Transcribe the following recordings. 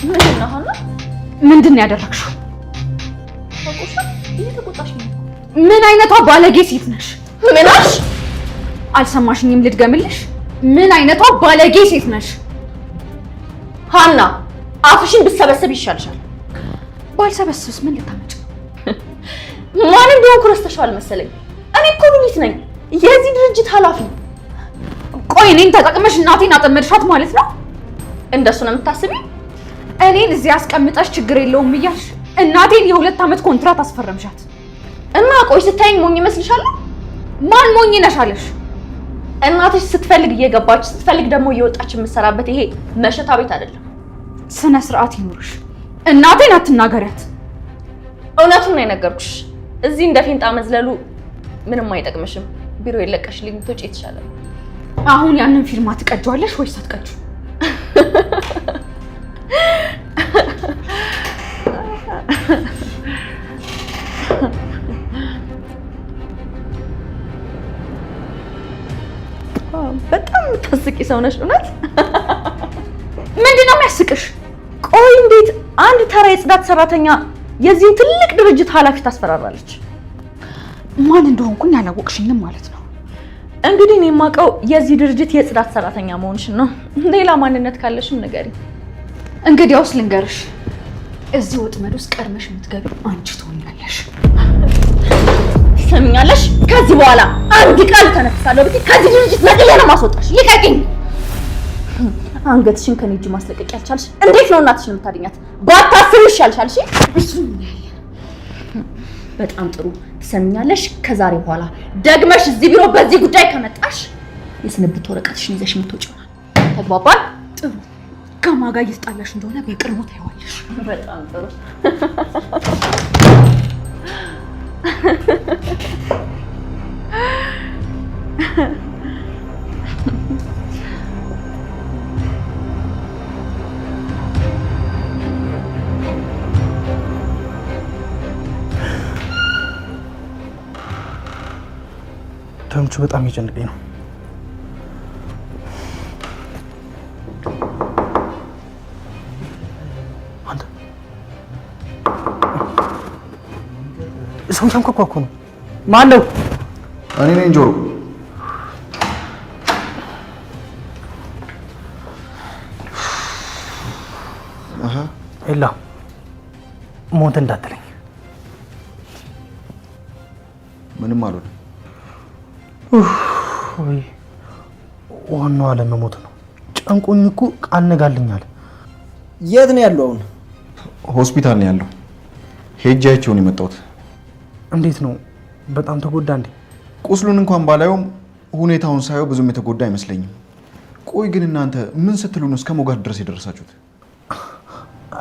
ምንድነው ሀና? ምንድን ነው ያደረግሽው? ተቆጣ? እየተቆጣሽ ነው? ምን አይነቷ ባለጌ ሴት ነሽ? ምን አልሽ? አልሰማሽኝም? ልድገምልሽ። ምን አይነቷ ባለጌ ሴት ነሽ? ሀና አፍሽን ብትሰበሰብ ይሻልሻል። ባልሰበስብስ ምን ልታመጭ? ማን እንደሆንኩ ረስተሻል መሰለኝ። እኔ እኮ ሉሊት ነኝ፣ የዚህ ድርጅት ኃላፊ። ቆይ እኔን ተጠቅመሽ እናቴን አጠመድሻት ማለት ነው? እንደሱ ነው የምታስቢው? እኔን እዚህ አስቀምጠሽ ችግር የለውም እያልሽ እናቴን የ2 ዓመት ኮንትራት አስፈረምሻት እና ቆይ ስታይኝ ሞኝ ይመስልሻል? ማን ሞኝ ነሽ አለሽ? እናትሽ ስትፈልግ እየገባች ስትፈልግ ደግሞ እየወጣች የምትሰራበት ይሄ መሸታ ቤት አይደለም። ስነ ስርዓት ይኖርሽ። እናቴን አትናገሪያት። እውነቱን ነው የነገርኩሽ። እዚህ እንደ ፊንጣ መዝለሉ ምንም አይጠቅምሽም። ቢሮ የለቀሽልኝ ትውጪ የተሻለ ነው። አሁን ያንን ፊልም አትቀጂዋለሽ ወይስ አትቀጂው? በጣም የምታስቂ ሰው ነሽ እውነት። ምንድን ነው የሚያስቅሽ? ቆይ እንዴት አንድ ተራ የጽዳት ሰራተኛ የዚህን ትልቅ ድርጅት ኃላፊ ታስፈራራለች? ማን እንደሆንኩኝ አላወቅሽኝም ማለት ነው? እንግዲህ እኔ የማውቀው የዚህ ድርጅት የጽዳት ሰራተኛ መሆንሽን ነው። ሌላ ማንነት ካለሽም ንገሪኝ። እንግዲያውስ ልንገርሽ፣ እዚህ ወጥመድ ውስጥ ቀድመሽ የምትገቢው አንቺ ትሆኛለሽ። ትሰሚኛለሽ? ከዚህ በኋላ አንድ ቃል ተነፍሳለሁ ብትይ ከዚህ ድርጅት ነቅዬ ነው ማስወጣሽ። ልቀቂኝ! አንገትሽን ከኔ እጅ ማስለቀቅ ያልቻልሽ እንዴት ነው እናትሽን የምታድኛት? ባታስብ ይሻልሻል። እሺ በጣም ጥሩ። ትሰሚኛለሽ? ከዛሬ በኋላ ደግመሽ እዚህ ቢሮ በዚህ ጉዳይ ከመጣሽ የስንብት ወረቀትሽን ይዘሽ የምትወጪው ነው። ተግባባን? ጥሩ። ከማን ጋር እየተጣላሽ እንደሆነ በቅርቡ ታይዋለሽ። በጣም ጥሩ። ተምቹ በጣም እየጨነቀኝ ነው። አንተ ሰው ያንኳኳ እኮ ነው። ማን ነው? እኔ ነኝ ጆሮ። ኤላ ሞት እንዳትለኝ። ምንም አልሆነ። ወይ ዋናው አለመሞት ነው። ጨንቆኝ እኮ አነጋልኛል። የት ነው ያለው? አሁን ሆስፒታል ነው ያለው። ሄጄ አይቼው ነው የመጣሁት። እንዴት ነው? በጣም ተጎዳ እንዴ? ቁስሉን እንኳን ባላየውም ሁኔታውን ሳየው ብዙም የተጎዳ አይመስለኝም። ቆይ ግን እናንተ ምን ስትሉ ነው እስከ ሞጋት ድረስ የደረሳችሁት?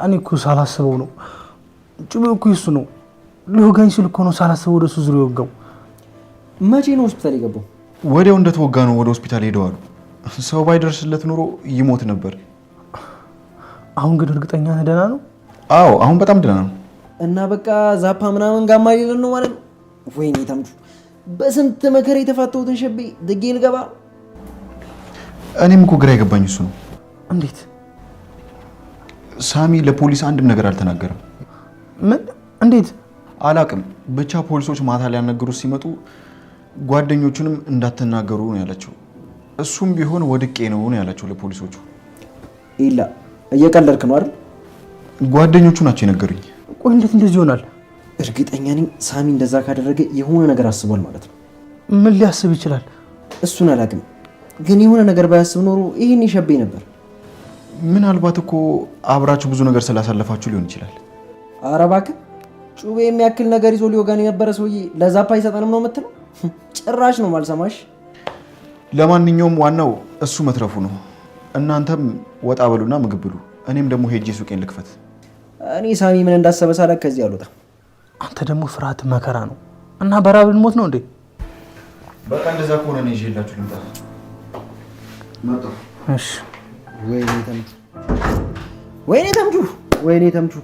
እኔ እኮ ሳላስበው ነው። ጭቤው እኮ እሱ ነው ሊወጋኝ ሲል እኮ ነው ሳላስበው ወደሱ ዙር የወጋው። መቼ ነው ሆስፒታል የገባው? ወዲያው እንደተወጋ ነው ወደ ሆስፒታል ሄደው አሉ። ሰው ባይደርስለት ኑሮ ይሞት ነበር። አሁን ግን እርግጠኛ ነህ ደህና ነው? አዎ አሁን በጣም ደህና ነው። እና በቃ ዛፓ ምናምን ጋማ ሊለን ነው ማለት ነው። ወይኔ ተምቹ፣ በስንት መከራ የተፋተሁትን ሸቤ ድጌ ልገባ። እኔም እኮ ግራ የገባኝ እሱ ነው። እንዴት? ሳሚ ለፖሊስ አንድም ነገር አልተናገረም። ምን? እንዴት? አላቅም። ብቻ ፖሊሶች ማታ ሊያናገሩት ሲመጡ ጓደኞቹንም እንዳትናገሩ ነው ያላቸው። እሱም ቢሆን ወድቄ ነው ያላቸው ለፖሊሶቹ። ኢላ እየቀለድክ ነው አይደል? ጓደኞቹ ናቸው የነገሩኝ። ቆይ እንዴት እንደዚህ ይሆናል? እርግጠኛ ነኝ ሳሚ እንደዛ ካደረገ የሆነ ነገር አስቧል ማለት ነው። ምን ሊያስብ ይችላል? እሱን አላውቅም፣ ግን የሆነ ነገር ባያስብ ኖሮ ይህን ይሸበኝ ነበር። ምናልባት እኮ አብራችሁ ብዙ ነገር ስላሳለፋችሁ ሊሆን ይችላል። ኧረ እባክህ፣ ጩቤ የሚያክል ነገር ይዞ ሊወጋን የነበረ ሰውዬ ለዛፓ አይሰጠንም ነው የምትለው? ጭራሽ ነው ማልሰማሽ። ለማንኛውም ዋናው እሱ መትረፉ ነው። እናንተም ወጣ በሉና ምግብ ብሉ። እኔም ደግሞ ሄጄ ሱቄን ልክፈት። እኔ ሳሚ ምን እንዳሰበ ሳላቅ ከዚህ አልወጣም። አንተ ደግሞ ፍርሃት መከራ ነው እና በራብ ልሞት ነው እንዴ? በቃ እንደዛ ከሆነ ነው ይዤላችሁ ልምጣ። መጣሁ። እሺ። ወይኔ ተምቹ፣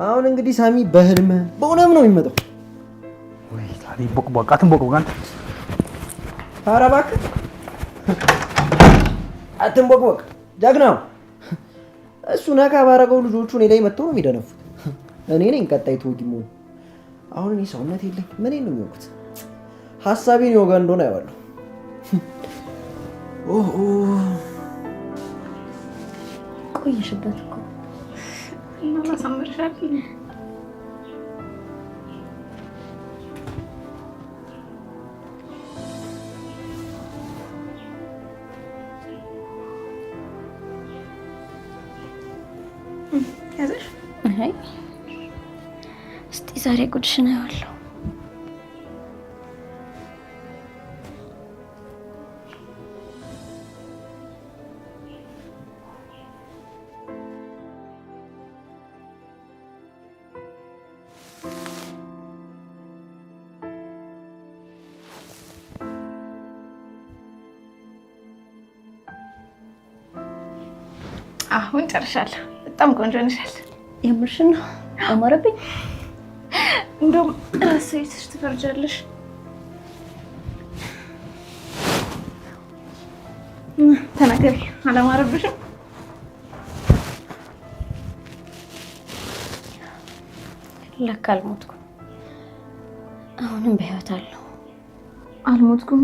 አሁን እንግዲህ ሳሚ በህልም በእውነም ነው የሚመጣው። ወይ ታዲያ ቦቅቦቃትን ቦቅቦቃን። ኧረ እባክህ አትንቦቅቦቅ ጀግናው። እሱ ነካ ባረገው ልጆቹ እኔ ላይ መጥተው ነው የሚደነፉት። እኔ ነኝ ቀጣይ ተወጊሙ። አሁን እኔ ሰውነት የለኝ ምን ነው የሚወቁት? ሐሳቤን ይወጋ እንደሆነ አይዋለሁ። ኦሆ ቆየሽበት እኮ እና ላሳምርሻል። ያዘሽ? አይ እስቲ ዛሬ ጉድሽን አያለሁ። አሁን ጨርሻለሁ። በጣም ቆንጆ ነሻል። የምርሽን ነው? አማረብኝ። እንደውም ራስሽ ትፈርጃለሽ። ተናገሪ፣ አላማረብሽም? ለካ አልሞትኩም። አሁንም በህይወት አለሁ። አልሞትኩም?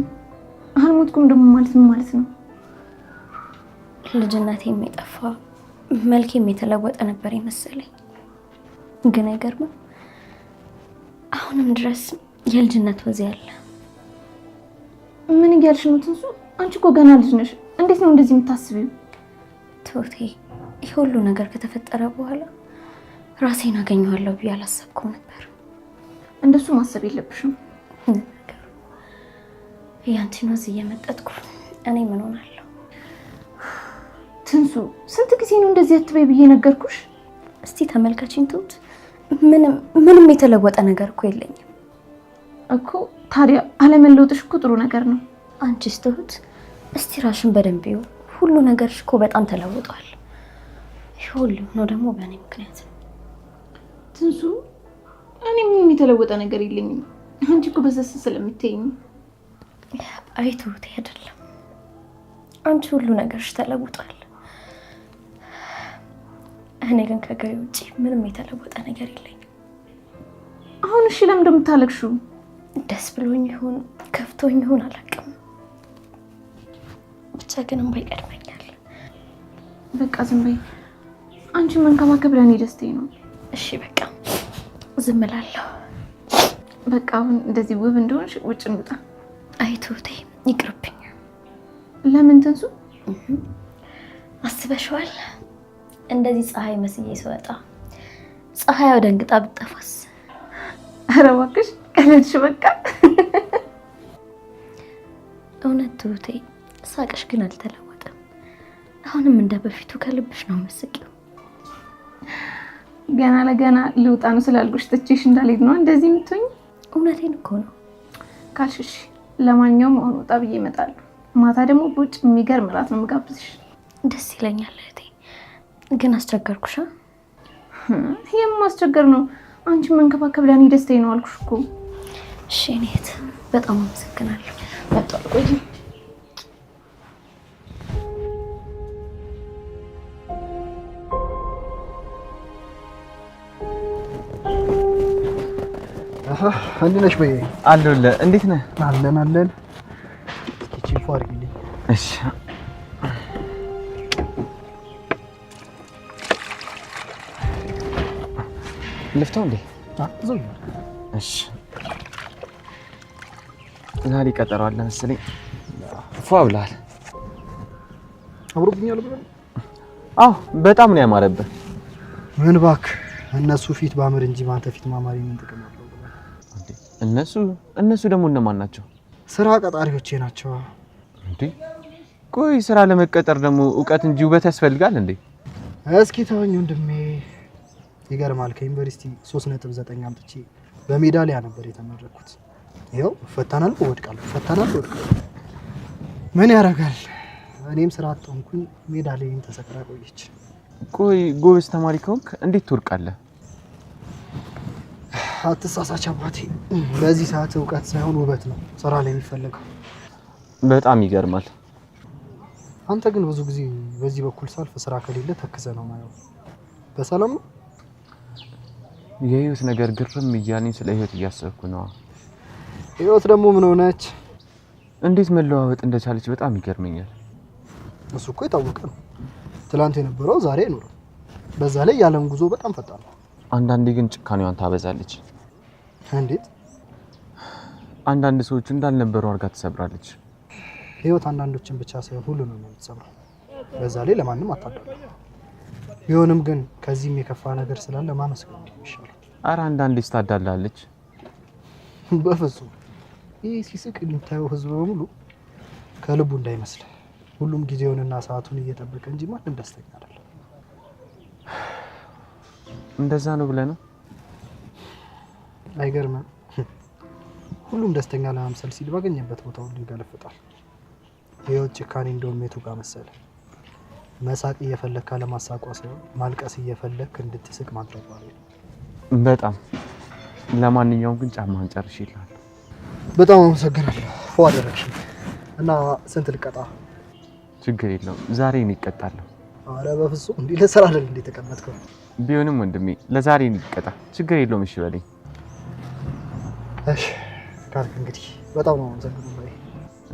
አልሞትኩም ደግሞ ማለት ምን ማለት ነው? ልጅነቴም የጠፋ መልኬም የተለወጠ ነበር የመሰለኝ። ግን አይገርምም? አሁንም ድረስ የልጅነት ወዜ አለ። ምን እያልሽ ነው ትንሱ? አንቺ እኮ ገና ልጅ ነሽ። እንዴት ነው እንደዚህ የምታስቢው? ትሁቴ፣ ይህ ሁሉ ነገር ከተፈጠረ በኋላ ራሴን አገኘዋለሁ ብዬ አላሰብኩም ነበር። እንደሱ ማሰብ የለብሽም። ያንቺን ወዝ እየመጠጥኩ እኔ ምን ሆናለሁ? ትንሱ፣ ስንት ጊዜ ነው እንደዚህ አትበይ ብዬ ነገርኩሽ? እስቲ ተመልካችን ትሁት፣ ምንም የተለወጠ ነገር እኮ የለኝም እኮ። ታዲያ አለመለወጥሽ እኮ ጥሩ ነገር ነው። አንቺስ ትሁት፣ እስቲ ራሽን በደንብ ይው። ሁሉ ነገርሽ እኮ በጣም ተለውጧል። ይህ ሁሉ ነው ደግሞ በእኔ ምክንያት። ትንሱ፣ እኔ ምንም የተለወጠ ነገር የለኝም። አንቺ እኮ በሰስ ስለምትይኝ። አይ ትሁቴ፣ አይደለም አንቺ ሁሉ ነገርሽ ተለውጧል። እኔ ግን ከገሬ ውጪ ምንም የተለወጠ ነገር የለኝም። አሁን እሺ፣ ለምን እንደምታለቅሽው? ደስ ብሎኝ ይሁን ከፍቶኝ ይሁን አላውቅም፣ ብቻ ግን እንባ ይቀድመኛል። በቃ ዝም በይ። አንቺን መንከባከብ ለእኔ ደስታዬ ነው። እሺ በቃ ዝም እላለሁ። በቃ አሁን እንደዚህ ውብ እንደሆንሽ ውጭ እንውጣ። አይ ትሁቴ፣ ይቅርብኝ። ለምን ትንሱ? አስበሽዋል? እንደዚህ ፀሐይ መስዬ ስወጣ ፀሐይ ደንግጣ ብትጠፋስ? ኧረ እባክሽ ቀለድሽ። በቃ እውነት ትሁቴ፣ ሳቅሽ ግን አልተለወጠም። አሁንም እንደ በፊቱ ከልብሽ ነው የምትስቂው። ገና ለገና ልውጣ ነው ስላልኩሽ ትቼሽ እንዳልሄድ ነው እንደዚህ የምትሆኝ? እውነቴን እኮ ነው ካልሽሽ። ለማንኛውም አሁን ወጣ ብዬ እመጣለሁ። ማታ ደግሞ በውጭ የሚገርም እራት ነው የምጋብዝሽ። ደስ ይለኛል እህቴ። ግን አስቸገርኩሽ? ይሄም ማስቸገር ነው። አንቺን መንከባከብ ለእኔ ደስታዬ ነው አልኩሽ እኮ። እሺ እኔ እህት በጣም አመሰግናለሁ። መጣሁ። ቆይ እንዴት ነሽ? በይ አለሁልህ። እንዴት ነህ? አለን። ቺፉ አድርጊልኝ። እሺ ልፍታው እንዴ? ዘው እሺ ዛሬ ቀጠሮ አለ መሰለኝ። ፏ ብለሃል። አምሮብኛል ብለህ? አዎ በጣም ነው ያማረብህ። ምን እባክህ፣ እነሱ ፊት ባምር እንጂ ባንተ ፊት ማማሪ ምን ጥቅም አለው? እነሱ ደግሞ እነማን ናቸው? ስራ ቀጣሪዎቼ ናቸው። እንዴ ቆይ ስራ ለመቀጠር ደግሞ እውቀት እንጂ ውበት ያስፈልጋል እንዴ? እስኪ ተወኝ ወንድሜ። ይገርማል፣ ከዩኒቨርሲቲ 3.9 አምጥቼ በሜዳሊያ ነበር የተመረኩት። ይኸው እፈተናለሁ፣ እወድቃለሁ። ምን ያደርጋል፣ እኔም ስራ አጥቶንኩኝ ሜዳሊያዬን ተሰቅራ ቆየች። ቆይ ጎበዝ ተማሪ ከሆንክ እንዴት ትወድቃለህ? አትሳሳች አባቴ። በዚህ ሰዓት እውቀት ሳይሆን ውበት ነው ስራ ላይ የሚፈልገው። በጣም ይገርማል። አንተ ግን ብዙ ጊዜ በዚህ በኩል ሳልፍ ስራ ከሌለ ተክዘ ነው ማየው። በሰላም ነው? የህይወት ነገር ግርም እያለኝ ስለ ህይወት እያሰብኩ ነው። ህይወት ደግሞ ምን ሆነች? እንዴት መለዋወጥ እንደቻለች በጣም ይገርመኛል። እሱ እኮ የታወቀ ነው። ትላንት የነበረው ዛሬ አይኖርም። በዛ ላይ የዓለም ጉዞ በጣም ፈጣን ነው። አንዳንዴ ግን ጭካኔዋን ታበዛለች። እንዴት? አንዳንድ ሰዎች እንዳልነበሩ አድርጋ ትሰብራለች። ህይወት አንዳንዶችን ብቻ ሳይሆን ሁሉንም ነው የምትሰብረው። በዛ ላይ ለማንም አታደርግም። ቢሆንም ግን ከዚህም የከፋ ነገር ስላለ ማመስገን ይሻላል። ኧረ አንዳንዴ ታዳላለች። በፍጹም ይህ ሲስቅ የምታየው ህዝብ በሙሉ ከልቡ እንዳይመስል። ሁሉም ጊዜውንና ሰዓቱን እየጠበቀ እንጂ ማንም ደስተኛ አይደለም። እንደዛ ነው ብለህ ነው? አይገርምም? ሁሉም ደስተኛ ለመምሰል ሲል ባገኘበት ቦታ ሁሉ ይገለፍጣል። ህይወት ጭካኔ እንደውም የቱ ጋር መሰለ? መሳቅ እየፈለክ ለማሳቋ ሳይሆን ማልቀስ እየፈለክ እንድትስቅ ማድረግ ማለት ነው። በጣም ለማንኛውም ግን ጫማህን ጨርሼልሃለሁ። በጣም አመሰግናለሁ። ፎ አደረግሽ። እና ስንት ልቀጣ? ችግር የለውም ዛሬ እኔ እቀጣለሁ። አረ በፍጹም እንዴ! ለስራ አይደል እንዴ ተቀመጥከው? ቢሆንም ወንድሜ ለዛሬ እኔ እቀጣ። ችግር የለውም። እሺ በለኝ። እሺ ካልክ እንግዲህ በጣም ነው አመሰግናለሁ።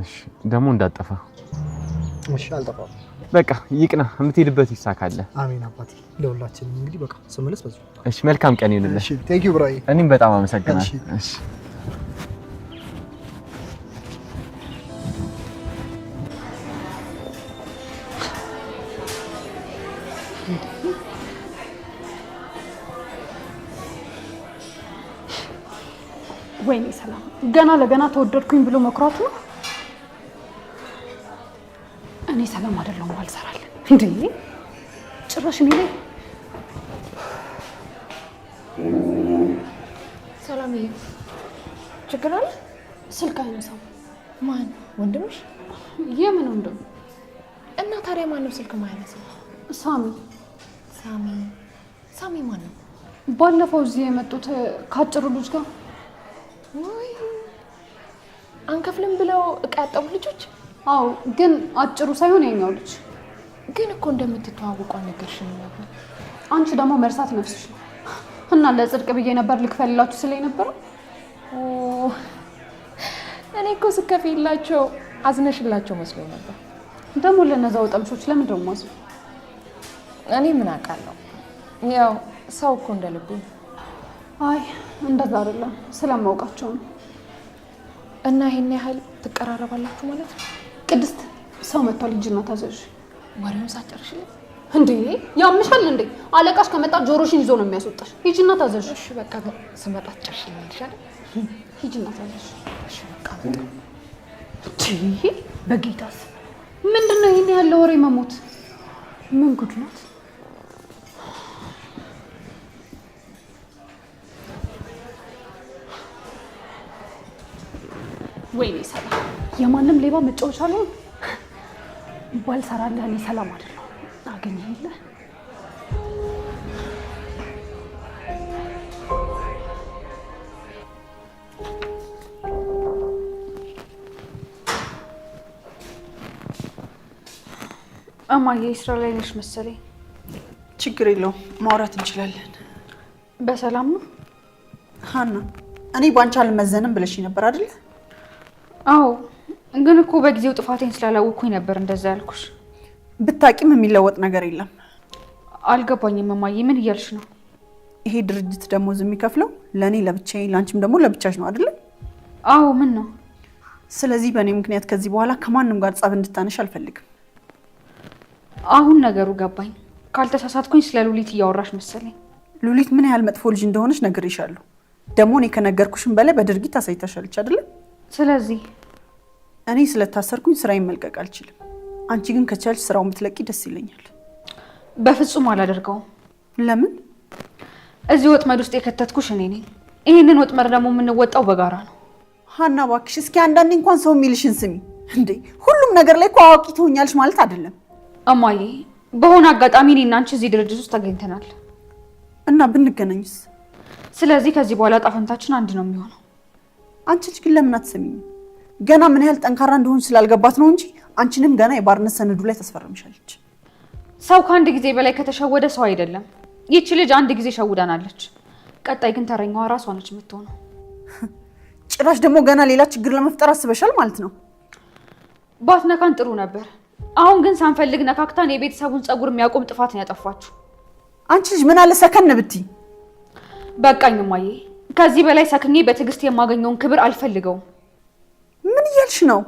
እሺ ደግሞ እንዳጠፋ። እሺ አልጠፋም። በቃ ይቅና፣ የምትሄድበት ይሳካል። አሜን አባቴ። ለሁላችንም እንግዲህ በቃ ስመለስ በዚህ። እሺ መልካም ቀን ይሁንልህ። እሺ ቴንክ ዩ ብራይ። እኔም በጣም አመሰግናለሁ። እሺ ወይኔ ሰላም ገና ለገና ተወደድኩኝ ብሎ መኩራቱ ነው። እኔ ሰላም አይደለሁም አልሰራለን እንዴ ጭራሽ እኔ ላይ ሰላምዬ ችግር አለ? ስልክ አይነሳም። ማን? ወንድምሽ? የምን ወንድም? እና ታዲያ ማን ነው ስልክ ማያነሳው? ሳሚ። ሳሚ? ሳሚ ማን ነው? ባለፈው እዚህ የመጡት ካጭሩ ልጅ ጋር። ወይ አንከፍልም ብለው እቃ ያጠቡ ልጆች? አዎ ግን አጭሩ ሳይሆን የኛው ልጅ። ግን እኮ እንደምትተዋወቁ አልነገርሽኝም ነበር። አንቺ ደግሞ መርሳት ነፍስሽ ነው። እና ለጽድቅ ብዬ ነበር ልክፈልላችሁ ስለኝ ነበር። እኔ እኮ ስከፍላቸው አዝነሽላቸው መስሎኝ ነበር። ደግሞ ለነዛ ወጠምሾች ለምን ደሞ ማዝ? እኔ ምን አውቃለሁ? ያው ሰው እኮ እንደልቡ። አይ እንደዛ አይደለም፣ ስለማውቃቸው ነው። እና ይሄን ያህል ትቀራረባላችሁ ማለት ነው? ቅድስት ሰው መጥቷል፣ ልጅና ታዘዥ። ወሬውን ሳጨርሽልኝ እንዴ ያምሻል እንዴ? አለቃሽ ከመጣ ጆሮሽን ይዞ ነው የሚያስወጣሽ። ሂጂና ታዘዥ። እሺ በቃ ስመጣ ትጨርሽልኝ አይደል? ሂጂና ታዘዥ። እሺ በቃ መጣ። በጌታስ ምንድነው ይሄን ያለ ወሬ መሞት? ምን ጉድ ናት? ወይኔ ሰላም የማንም ሌባ መጫወቻ ላይ ባልሰራለህ እኔ ሰላም አይደለሁ። አገኘኸኝ? እማዬ ስራ ላይ ነሽ መሰለኝ። ችግር የለውም ማውራት እንችላለን። በሰላም ነው ሀና? እኔ ባንቺ አልመዘንም ብለሽ ነበር አይደል? አዎ ግን እኮ በጊዜው ጥፋቴን ስላላወቅኩኝ ነበር እንደዛ ያልኩሽ። ብታቂም የሚለወጥ ነገር የለም። አልገባኝም እማዬ፣ ምን እያልሽ ነው? ይሄ ድርጅት ደሞዝ የሚከፍለው ለእኔ ለብቻዬ ላንቺም ደግሞ ለብቻሽ ነው አይደል? አዎ ምን ነው? ስለዚህ በእኔ ምክንያት ከዚህ በኋላ ከማንም ጋር ጸብ እንድታነሽ አልፈልግም። አሁን ነገሩ ገባኝ። ካልተሳሳትኩኝ ስለ ሉሊት እያወራሽ መሰለኝ። ሉሊት ምን ያህል መጥፎ ልጅ እንደሆነች ነግሬሻለሁ። ደግሞ እኔ ከነገርኩሽም በላይ በድርጊት አሳይታሻለች አይደል? ስለዚህ እኔ ስለታሰርኩኝ ስራዬን መልቀቅ አልችልም። አንቺ ግን ከቻልሽ ስራውን ብትለቂ ደስ ይለኛል። በፍጹም አላደርገውም። ለምን? እዚህ ወጥመድ ውስጥ የከተትኩሽ እኔ ነኝ። ይሄንን ወጥመድ ደግሞ የምንወጣው በጋራ ነው። ሀና እባክሽ እስኪ አንዳንዴ እንኳን ሰው የሚልሽን ስሚ እንዴ። ሁሉም ነገር ላይ እኮ አዋቂ ትሆኛለሽ ማለት አይደለም። እማዬ በሆነ አጋጣሚ እኔና አንቺ እዚህ ድርጅት ውስጥ ተገኝተናል እና ብንገናኝስ? ስለዚህ ከዚህ በኋላ ጣፈንታችን አንድ ነው የሚሆነው። አንቺ ልጅ ግን ለምን አትሰሚኝም? ገና ምን ያህል ጠንካራ እንደሆንሽ ስላልገባት ነው እንጂ አንቺንም ገና የባርነት ሰነዱ ላይ ተስፈርምሻለች። ሰው ከአንድ ጊዜ በላይ ከተሸወደ ሰው አይደለም። ይቺ ልጅ አንድ ጊዜ ሸውዳናለች። ቀጣይ ግን ተረኛዋ ራሷ ነች የምትሆነው። ጭራሽ ደግሞ ገና ሌላ ችግር ለመፍጠር አስበሻል ማለት ነው። ባትነካን ጥሩ ነበር። አሁን ግን ሳንፈልግ ነካክታን የቤተሰቡን ጸጉር የሚያቆም ጥፋት ነው ያጠፋችሁ። አንቺ ልጅ ምን አለ ሰከን ብትይ። በቃኝ እማዬ፣ ከዚህ በላይ ሰክኜ በትዕግስት የማገኘውን ክብር አልፈልገውም። ምን እያልሽ ነው?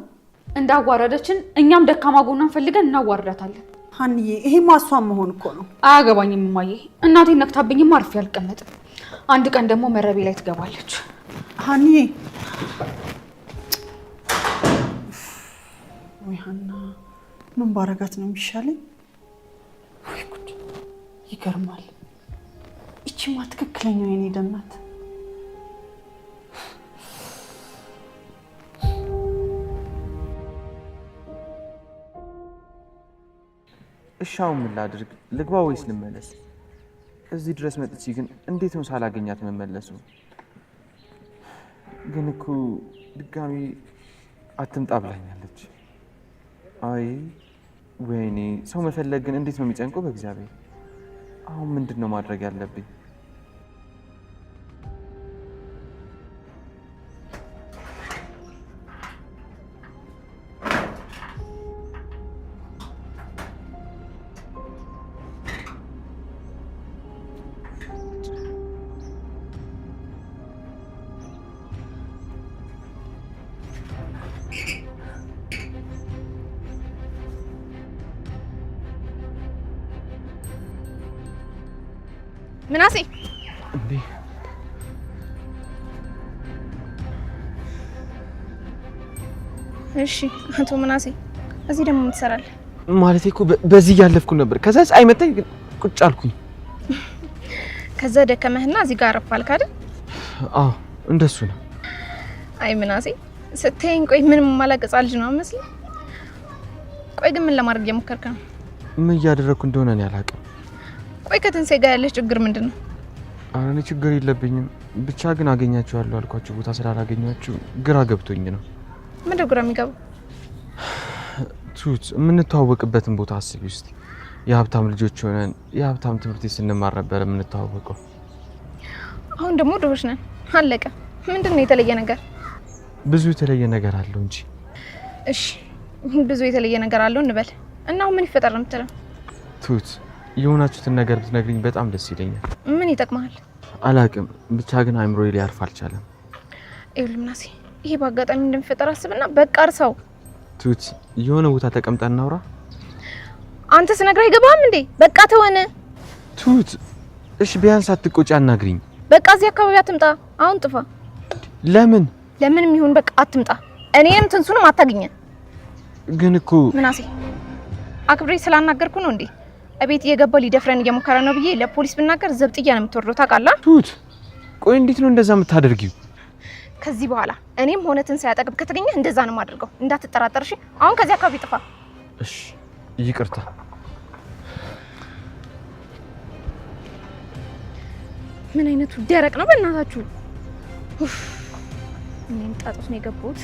እንዳዋረደችን እኛም ደካማ ጎናን ፈልገን እናዋርዳታለን። ሀንዬ ይሄማ እሷን መሆን እኮ ነው። አያገባኝም እማዬ፣ እናቴን ነክታብኝም አርፌ አልቀመጥም። አንድ ቀን ደግሞ መረቤ ላይ ትገባለች። ሀንዬ ወይ ሀና፣ ምን ባረጋት ነው የሚሻለኝ? ወይ ጉድ! ይገርማል። ይቺማ ትክክለኛው የኔ ደም ናት። እሻው ምን ላድርግ? ልግባ ወይስ ልመለስ? እዚህ ድረስ መጥቼ ግን እንዴት ነው ሳላገኛት መመለሱ? ግን እኮ ድጋሚ አትምጣ ብላኛለች። አይ ወይኔ፣ ሰው መፈለግ ግን እንዴት ነው የሚጨንቀው በእግዚአብሔር። አሁን ምንድን ነው ማድረግ ያለብኝ? ምናሴ እንዴ እሺ፣ አቶ ምናሴ እዚህ ደግሞ ምን ትሰራለህ? ማለቴ እኮ በዚህ እያለፍኩ ነበር። ከዛ ፀሐይ መታኝ፣ ግን ቁጭ አልኩኝ። ከዛ ደከመህና እዚህ ጋር አረፋልክ አይደል? አዎ እንደሱ ነው። አይ ምናሴ ስትይኝ፣ ቆይ ምንም ማላቀጻ ልጅ ነው መስል። ቆይ ግን ምን ለማድረግ እየሞከርክ ነው? ምን እያደረኩ እንደሆነ እኔ አላውቅም። ቆይ ከትንሳኤ ጋር ያለሽ ችግር ምንድን ነው? ኧረ እኔ ችግር የለብኝም። ብቻ ግን አገኛቸዋለሁ አልኳቸው ቦታ ስላላገኘኋቸው ግራ ገብቶኝ ነው። ምንድን ነው ግራ የሚገባው? ቱት የምንተዋወቅበትን ቦታ አስቢ ውስጥ የሀብታም ልጆች ሆነን የሀብታም ትምህርት ስንማር ነበር የምንተዋወቀው። አሁን ደግሞ ድሆች ነን፣ አለቀ። ምንድን ነው የተለየ ነገር? ብዙ የተለየ ነገር አለው እንጂ። እሺ ብዙ የተለየ ነገር አለው እንበል እና አሁን ምን ይፈጠር ነው የምትለው? ቱት የሆናችሁትን ነገር ብትነግሪኝ በጣም ደስ ይለኛል። ምን ይጠቅማል? አላቅም፣ ብቻ ግን አእምሮዬ ሊያርፍ አልቻለም። ይኸውልህ ምናሴ፣ ይሄ በአጋጣሚ እንደሚፈጠር አስብና በቃ እርሳው። ቱት የሆነ ቦታ ተቀምጠን እናውራ። አንተ ስነግርህ አይገባም እንዴ? በቃ ተወነ። ቱት እሺ ቢያንስ አትቆጪ፣ አናግሪኝ። በቃ እዚህ አካባቢ አትምጣ፣ አሁን ጥፋ። ለምን? ለምንም ይሁን በቃ አትምጣ። እኔንም ትንሱንም አታግኘን። ግን እኮ ምናሴ አክብሬ ስላናገርኩ ነው እንዴ? እቤት እየገባ ሊደፍረን እየሞከረ ነው ብዬ ለፖሊስ ብናገር ዘብጥያ ነው የምትወርደው ታውቃለህ? ቱት ቆይ እንዴት ነው እንደዛ የምታደርጊው? ከዚህ በኋላ እኔም ሆነ ትንሳኤ አጠገብ ከተገኘ እንደዛ ነው የማደርገው፣ እንዳትጠራጠር እሺ? አሁን ከዚህ አካባቢ ጥፋ። እሺ ይቅርታ። ምን አይነቱ ደረቅ ነው በእናታችሁ! እኔም ጣጣት ነው የገባሁት።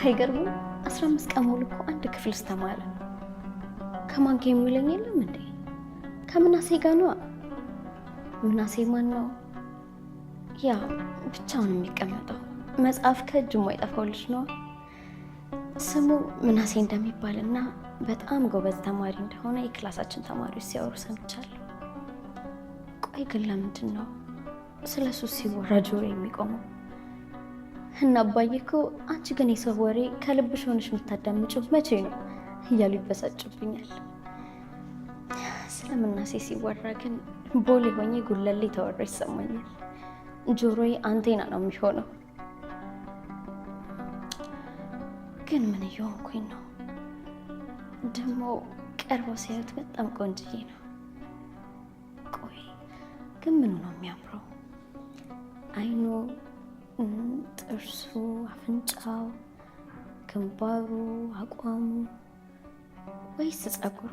አይገርምም? 15 ቀን ሙሉ እኮ አንድ ክፍል ተማረ። ከማን ጋር የሚለኝ የለም እንዴ? ከምናሴ ጋር ነው። ምናሴ ማን ነው? ያ ብቻውን የሚቀመጠው መጽሐፍ ከእጁ የማይጠፋው ልጅ ነው። ስሙ ምናሴ እንደሚባልና በጣም ጎበዝ ተማሪ እንደሆነ የክላሳችን ተማሪዎች ሲያወሩ ሰምቻለሁ። ቆይ ግን ለምንድን ነው ስለሱ ሲወራ ጆሮ የሚቆመው? እና አባዬ እኮ አንቺ ግን የሰው ወሬ ከልብሽ ሆነሽ የምታዳምጪው መቼ ነው? እያሉ ይበሳጭብኛል። ስለምናሴ ሲወራ ግን ቦሌ ሆኜ ጉለሌ ተወራ ይሰማኛል። ጆሮዬ አንቴና ነው የሚሆነው። ግን ምን እየሆንኩኝ ነው? ደግሞ ቀርበው ሲያዩት በጣም ቆንጅዬ ነው። ቆይ ግን ምኑ ነው የሚያምረው? አይኑ፣ ጥርሱ፣ አፍንጫው፣ ግንባሩ፣ አቋሙ ወይስ ጸጉሩ?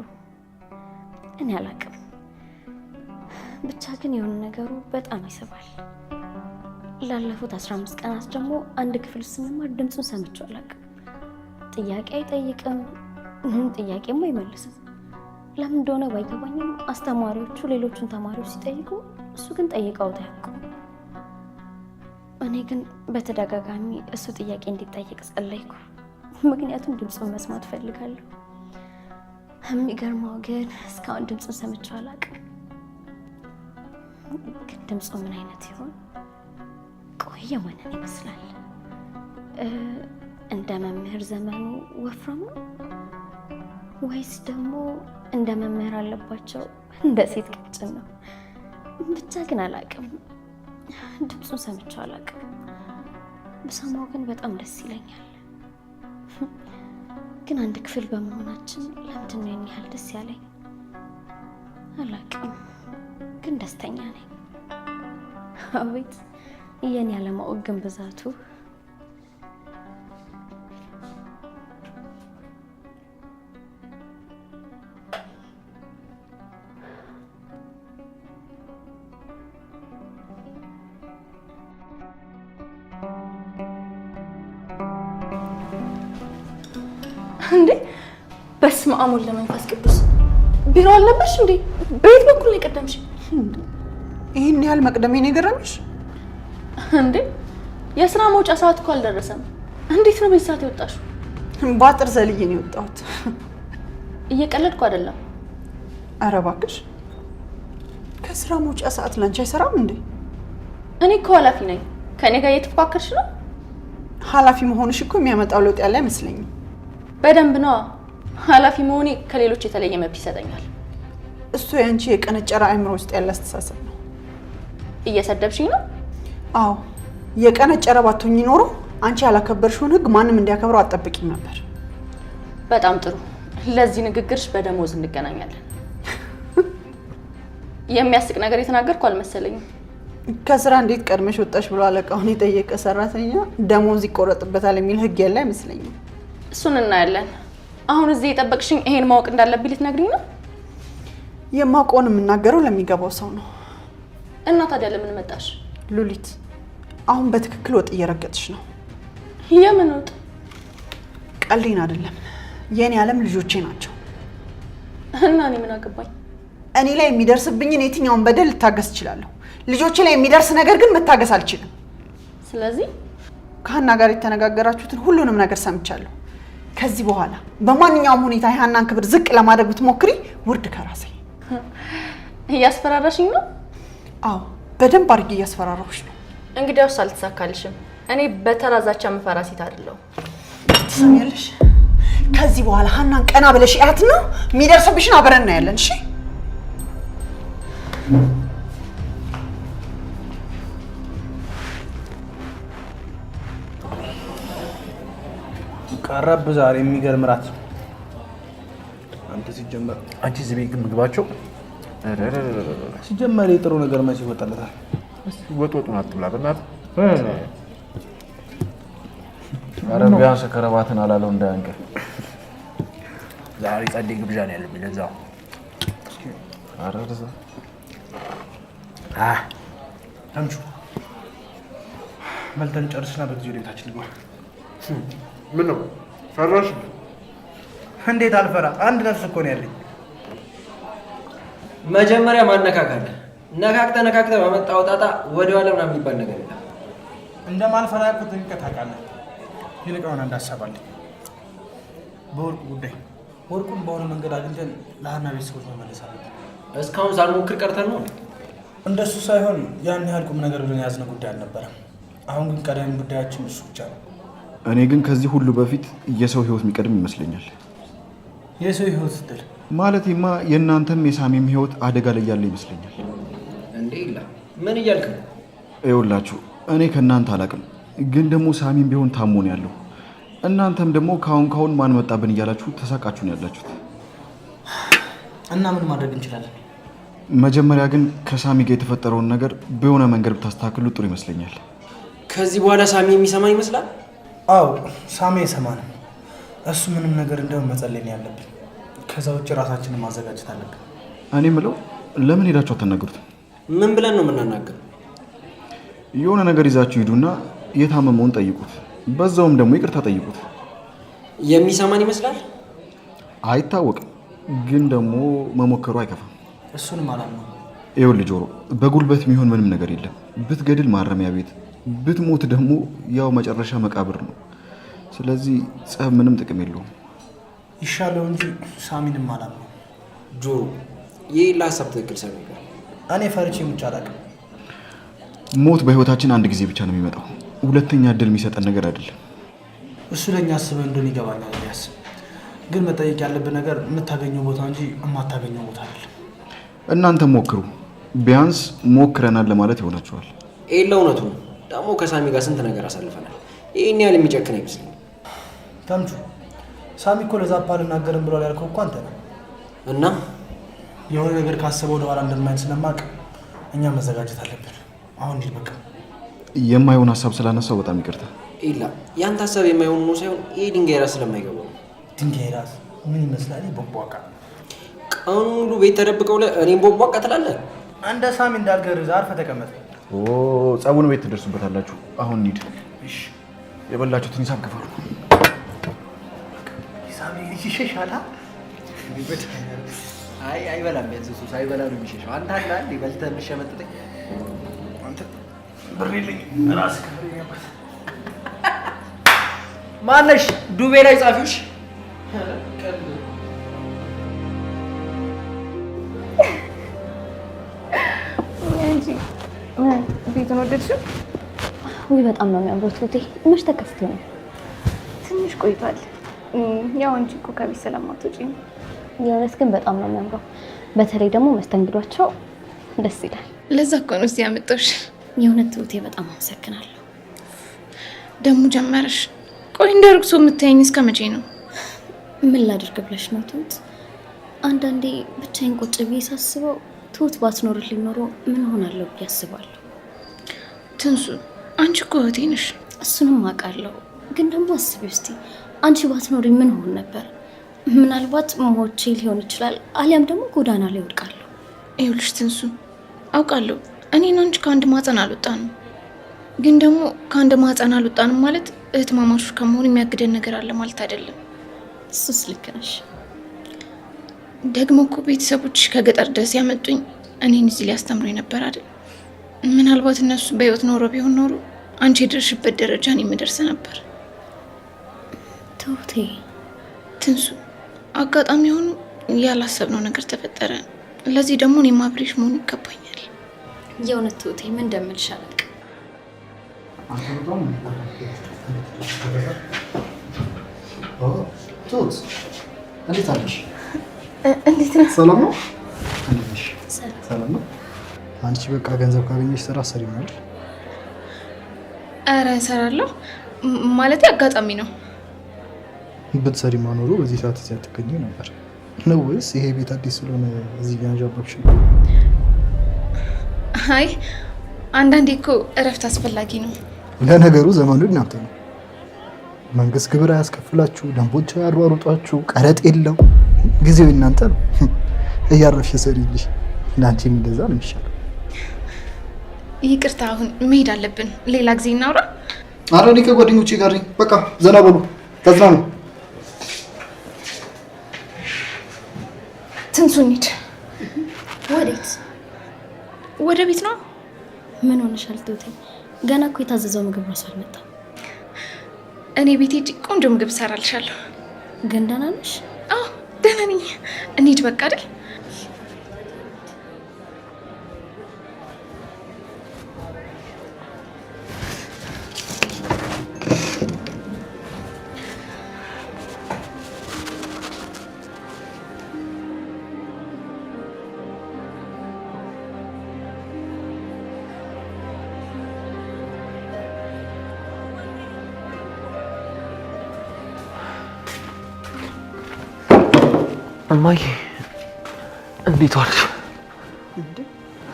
እኔ አላውቅም። ብቻ ግን የሆነ ነገሩ በጣም ይስባል። ላለፉት 15 ቀናት ደግሞ አንድ ክፍል ስንማር ድምፁን ሰምቼው አላውቅም። ጥያቄ አይጠይቅም፣ ጥያቄም አይመልስም። ለምን እንደሆነ ባይገባኝም አስተማሪዎቹ ሌሎቹን ተማሪዎች ሲጠይቁ እሱ ግን ጠይቀውት አያውቁም። እኔ ግን በተደጋጋሚ እሱ ጥያቄ እንዲጠይቅ ጸለይኩ። ምክንያቱም ድምፁን መስማት ፈልጋለሁ። የሚገርመው ግን እስካሁን ድምፁን ሰምቼው አላውቅም። ግን ድምፁ ምን አይነት ይሆን? ቆየ ማንን ይመስላል? እንደ መምህር ዘመኑ ወፍራም ነው ወይስ ደግሞ እንደ መምህር አለባቸው እንደ ሴት ቀጭን ነው? ብቻ ግን አላውቅም። ድምፁን ሰምቼው አላውቅም። በሰማው ግን በጣም ደስ ይለኛል። ግን አንድ ክፍል በመሆናችን ለምንድን ነው ያህል ደስ ያለኝ? አላውቅም፣ ግን ደስተኛ ነኝ። አቤት የኔ ያለማወቅ ግን ብዛቱ። እንዴ በስመ አብ ወወልድ ወመንፈስ ቅዱስ። ቢሮ አልነበርሽ እንዴ? በየት በኩል ነው የቀደምሽ? ይሄን ያህል መቅደሜን የገረመሽ እንዴ? የስራ መውጫ ሰዓት እኮ አልደረሰም። እንዴት ነው በዚህ ሰዓት የወጣሽው? ባጥር ዘልዬ ነው የወጣሁት። እየቀለድኩ አይደለም። ኧረ እባክሽ ከስራ መውጫ ሰዓት ላንቺ አይሰራም እንዴ? እኔ እኮ ኃላፊ ነኝ። ከኔ ጋር እየተፎካከርሽ ነው? ኃላፊ መሆንሽ እኮ የሚያመጣው ለውጥ ያለ አይመስለኝም። በደንብ ነው። ኃላፊ መሆኔ ከሌሎች የተለየ መብት ይሰጠኛል። እሱ ያንቺ የቀነጨረ አእምሮ ውስጥ ያለ አስተሳሰብ ነው። እየሰደብሽኝ ነው? አዎ የቀነጨረ ባትሆኚ ኖሮ አንቺ ያላከበርሽውን ሕግ ማንም እንዲያከብረው አትጠብቂም ነበር። በጣም ጥሩ። ለዚህ ንግግርሽ በደሞዝ እንገናኛለን። የሚያስቅ ነገር የተናገርኩ አልመሰለኝም። ከስራ እንዴት ቀድመሽ ወጣሽ ብሎ አለቃውን የጠየቀ ሰራተኛ ደሞዝ ይቆረጥበታል የሚል ሕግ ያለ አይመስለኝም። እሱን እናያለን። አሁን እዚህ የጠበቅሽኝ ይሄን ማወቅ እንዳለብኝ ልትነግሪኝ ነው? የማውቀውን የምናገረው ለሚገባው ሰው ነው። እና ታዲያ ለምን መጣሽ? ሉሊት አሁን በትክክል ወጥ እየረገጥሽ ነው። የምን ወጥ? ቀልዴን አይደለም። የኔ ዓለም ልጆቼ ናቸው። እና እኔ ምን አገባኝ? እኔ ላይ የሚደርስብኝን የትኛውን በደል ልታገስ እችላለሁ። ልጆቼ ላይ የሚደርስ ነገር ግን መታገስ አልችልም። ስለዚህ ከሀና ጋር የተነጋገራችሁትን ሁሉንም ነገር ሰምቻለሁ። ከዚህ በኋላ በማንኛውም ሁኔታ የሀናን ክብር ዝቅ ለማድረግ ብትሞክሪ ውርድ ከራሴ። እያስፈራራሽኝ ነው? አዎ በደንብ አድርጌ እያስፈራራሁሽ ነው። እንግዲያውስ አልተሳካልሽም። እኔ በተራዛቻ የምፈራ ሴት አይደለሁም። ትሰሚያለሽ? ከዚህ በኋላ ሀናን ቀና ብለሽ እያትና የሚደርስብሽን አብረን እናያለን። እሺ? ቀረብ ዛሬ የሚገርም እራት። አንተ ሲጀመር አንቺ እዚህ ቤት ግን ምግባቸው ሲጀመር የጥሩ ነገር መቼ ይወጣለታል? ወጡን አትብላ በእናትህ። ኧረ ቢያንስ ከረባትን አላለው እንዳያንቀር። ዛሬ ጸዴ ግብዣ ነው ያለብኝ ለዛው። ኧረ እዛ ተምቹ መልተን ጨርስና በጊዜ ወደ ቤታችን ልግባ። ምን ነው ፈራሽ? እንዴት አልፈራ? አንድ ነፍስ እኮ ነው ያለኝ። መጀመሪያ ማነካካት ነካክተ ባመጣው ጣጣ ወደ ኋላ ምናምን የሚባል ነገር የለም። እንደማልፈራ እኮ ጥንቀት አውቃለህ። ይልቀውን አንድ ሀሳብ አለኝ በወርቁ ጉዳይ። ወርቁን በሆነ መንገድ አግኝተን ለሀና ቤተሰቦች መመለስ አለብን። እስካሁን ሳልሞክር ቀርተን ነው? እንደሱ ሳይሆን ያን ያህል ቁም ነገር ብለን የያዝነው ጉዳይ አልነበረም። አሁን ግን ቀዳሚ ጉዳያችን እሱ ብቻ ነው። እኔ ግን ከዚህ ሁሉ በፊት የሰው ህይወት የሚቀድም ይመስለኛል። የሰው ህይወት ስትል ማለቴማ የእናንተም የሳሚም ህይወት አደጋ ላይ ያለ ይመስለኛል። እንዴ ይላ ምን እያልክ ነው? ይኸውላችሁ እኔ ከእናንተ አላውቅም፣ ግን ደግሞ ሳሚም ቢሆን ታሞ ነው ያለው። እናንተም ደግሞ ካሁን ማን መጣብን እያላችሁ ተሳቃችሁ ነው ያላችሁት። እና ምን ማድረግ እንችላለን? መጀመሪያ ግን ከሳሚ ጋር የተፈጠረውን ነገር በሆነ መንገድ ብታስተካክሉ ጥሩ ይመስለኛል። ከዚህ በኋላ ሳሚ የሚሰማን ይመስላል? አዎ ሳሚ ይሰማናል። እሱ ምንም ነገር እንደው መጸለይ ነው ያለብን። ከዛ ውጭ ራሳችንን ማዘጋጀት አለብን። እኔ ምለው ለምን ሄዳችሁ አትናገሩትም? ምን ብለን ነው የምናናገረው? የሆነ ነገር ይዛችሁ ሂዱና የታመመውን ጠይቁት፣ በዛውም ደግሞ ይቅርታ ጠይቁት። የሚሰማን ይመስላል? አይታወቅም፣ ግን ደግሞ መሞከሩ አይከፋም። እሱንም አላምነው። ይኸውልህ ጆሮ፣ በጉልበት የሚሆን ምንም ነገር የለም። ብትገድል ማረሚያ ቤት፣ ብትሞት ደግሞ ያው መጨረሻ መቃብር ነው። ስለዚህ ጸብ ምንም ጥቅም የለውም። ይሻለው እንጂ ሳሚንም አላምነው። ጆሮ፣ ይህ ለሀሳብ ትክክል ሰው ነገር እኔ ፈርቼ ሙች አላውቅም። ሞት በህይወታችን አንድ ጊዜ ብቻ ነው የሚመጣው። ሁለተኛ እድል የሚሰጠን ነገር አይደለም። እሱ ለእኛ አስበህ እንደሆነ ይገባኛል። ያስብ ግን መጠየቅ ያለብን ነገር የምታገኘው ቦታ እንጂ የማታገኘው ቦታ አይደለም። እናንተ ሞክሩ፣ ቢያንስ ሞክረናል ለማለት ይሆናችኋል። ይህ ለእውነቱ ነው። ደግሞ ከሳሚ ጋር ስንት ነገር አሳልፈናል። ይህን ያህል የሚጨክን አይመስለኝም። ተምቹ፣ ሳሚ እኮ ለዛ ፓል እናገርም ብሏል ያልከው እኮ አንተ ነው። እና የሆነ ነገር ካሰበ ወደኋላ እንደማይል ስለማቅ እኛ መዘጋጀት አለብን። አሁን እንሂድ በቃ። የማይሆን ሀሳብ ስላነሳው በጣም ይቅርታ። ኢላ ያንተ ሀሳብ የማይሆን ነው ሳይሆን ይሄ ድንጋይ ራስ ስለማይገባው ነው። ድንጋይ ራስ ምን ይመስላል? ቦቧቃ ቀኑ ሙሉ ቤት ተደብቀው እኔም ቦቧቃ ትላለህ። እንደ ሳሚ እንዳልገርዝ አርፈህ ተቀመጥ። ጸቡን ቤት ትደርሱበታላችሁ። አሁን እንሂድ። የበላችሁትን ሂሳብ ክፈሉ። ሳሚ ይሸሻላ። አይ አይበላም። ቢያንስ እሱ ሳይበላ ነው የሚሸሸው። አንተ አለ አንዴ በልተህ የምትሸመጥጠኝ አንተ ብር የለኝም። ራስህ ክፍል ያበት ማነሽ? ዱቤ ላይ ጻፊውሽ ቤቱን ወደድሽው? ውይ በጣም ነው የሚያምረው። ቱቴ መች ተከፍቶ ነው? ትንሽ ቆይቷል። ያው አንቺ እኮ ከቤት ስለማትወጪ ነው። የእውነት ግን በጣም ነው የሚያምረው። በተለይ ደግሞ መስተንግዷቸው ደስ ይላል። ለዛ እኮ ነው እዚህ ያመጣሁሽ። የእውነት ቱቴ በጣም አመሰግናለሁ። ደግሞ ጀመረሽ። ቆይ እንደ ርክሶ የምታየኝ እስከ መቼ ነው? ምን ላድርግ ብለሽ ነው ትሁት? አንዳንዴ ብቻዬን ቁጭ ብዬ ሳስበው ትሁት ባትኖርልኝ ኖሮ ምን ሆናለሁ ብዬ አስባለሁ። ትንሱ አንቺ እኮ እህቴ ነሽ። እሱንም አውቃለሁ፣ ግን ደግሞ አስቢ እስቲ አንቺ ባትኖሪ ምን ሆን ነበር? ምናልባት ሞቼ ሊሆን ይችላል፣ አሊያም ደግሞ ጎዳና ላይ ወድቃለሁ። ይኸውልሽ ትንሱ አውቃለሁ እኔና አንቺ ከአንድ ማህፀን አልወጣንም፣ ግን ደግሞ ከአንድ ማህፀን አልወጣንም ማለት እህትማማቾች ከመሆን የሚያግደን ነገር አለ ማለት አይደለም። እሱስ ልክ ነሽ። ደግሞ እኮ ቤተሰቦች ከገጠር ድረስ ያመጡኝ እኔን እዚህ ሊያስተምሩኝ ነበር አይደል? ምናልባት እነሱ በህይወት ኖሮ ቢሆን ኖሮ አንቺ የደረስሽበት ደረጃ እኔ የምደርስ ነበር። ትሁቴ ትንሱ አጋጣሚ ሆኖ ያላሰብነው ነገር ተፈጠረ። ለዚህ ደግሞ እኔ አብሬሽ መሆን ይገባኛል። የእውነት ትሁቴ ምን እንደምልሽ አላውቅም። ትሁት እንዴት አለሽ? እንዴት ነው? ሰላም ነው? ሰላም ነው። አንቺ በቃ ገንዘብ ካገኘሽ ስራ ሰሪ ማለት? ኧረ እሰራለሁ ማለት አጋጣሚ ነው። ብትሰሪ ማኖሩ በዚህ ሰዓት እዚህ አትገኝ ነበር ነው ወይስ ይሄ ቤት አዲስ ስለሆነ እዚህ ጋር ጃባክሽ? አይ አንዳንዴ እኮ እረፍት አስፈላጊ ነው። ለነገሩ ዘመኑ እናንተ ነው። መንግስት ግብር አያስከፍላችሁ፣ ደንቦች አያሯሩጧችሁ፣ ቀረጥ የለው። ጊዜው እናንተ ነው። እያረፍሽ ሰሪልሽ። እንዳንቺም እንደዛ ነው የሚሻለው። ይቅርታ አሁን መሄድ አለብን። ሌላ ጊዜ እናውራ። ኧረ እኔ ከጓደኞቼ ጋር ነኝ። በቃ ዘና በሉ፣ ተዝናኑ። ትንሱ እንሂድ። ወዴት? ወደ ቤት ነው። ምን ሆነሻል ትሁቴ? ገና እኮ የታዘዘው ምግብ ራሱ አልመጣም። እኔ ቤት ሂጅ ቆንጆ ምግብ እሰራልሻለሁ። ግን ደህና ነሽ? አዎ ደህና ነኝ። እንሂድ በቃ አይደል? እማዬ እንዴት ዋልሽ? እንዴ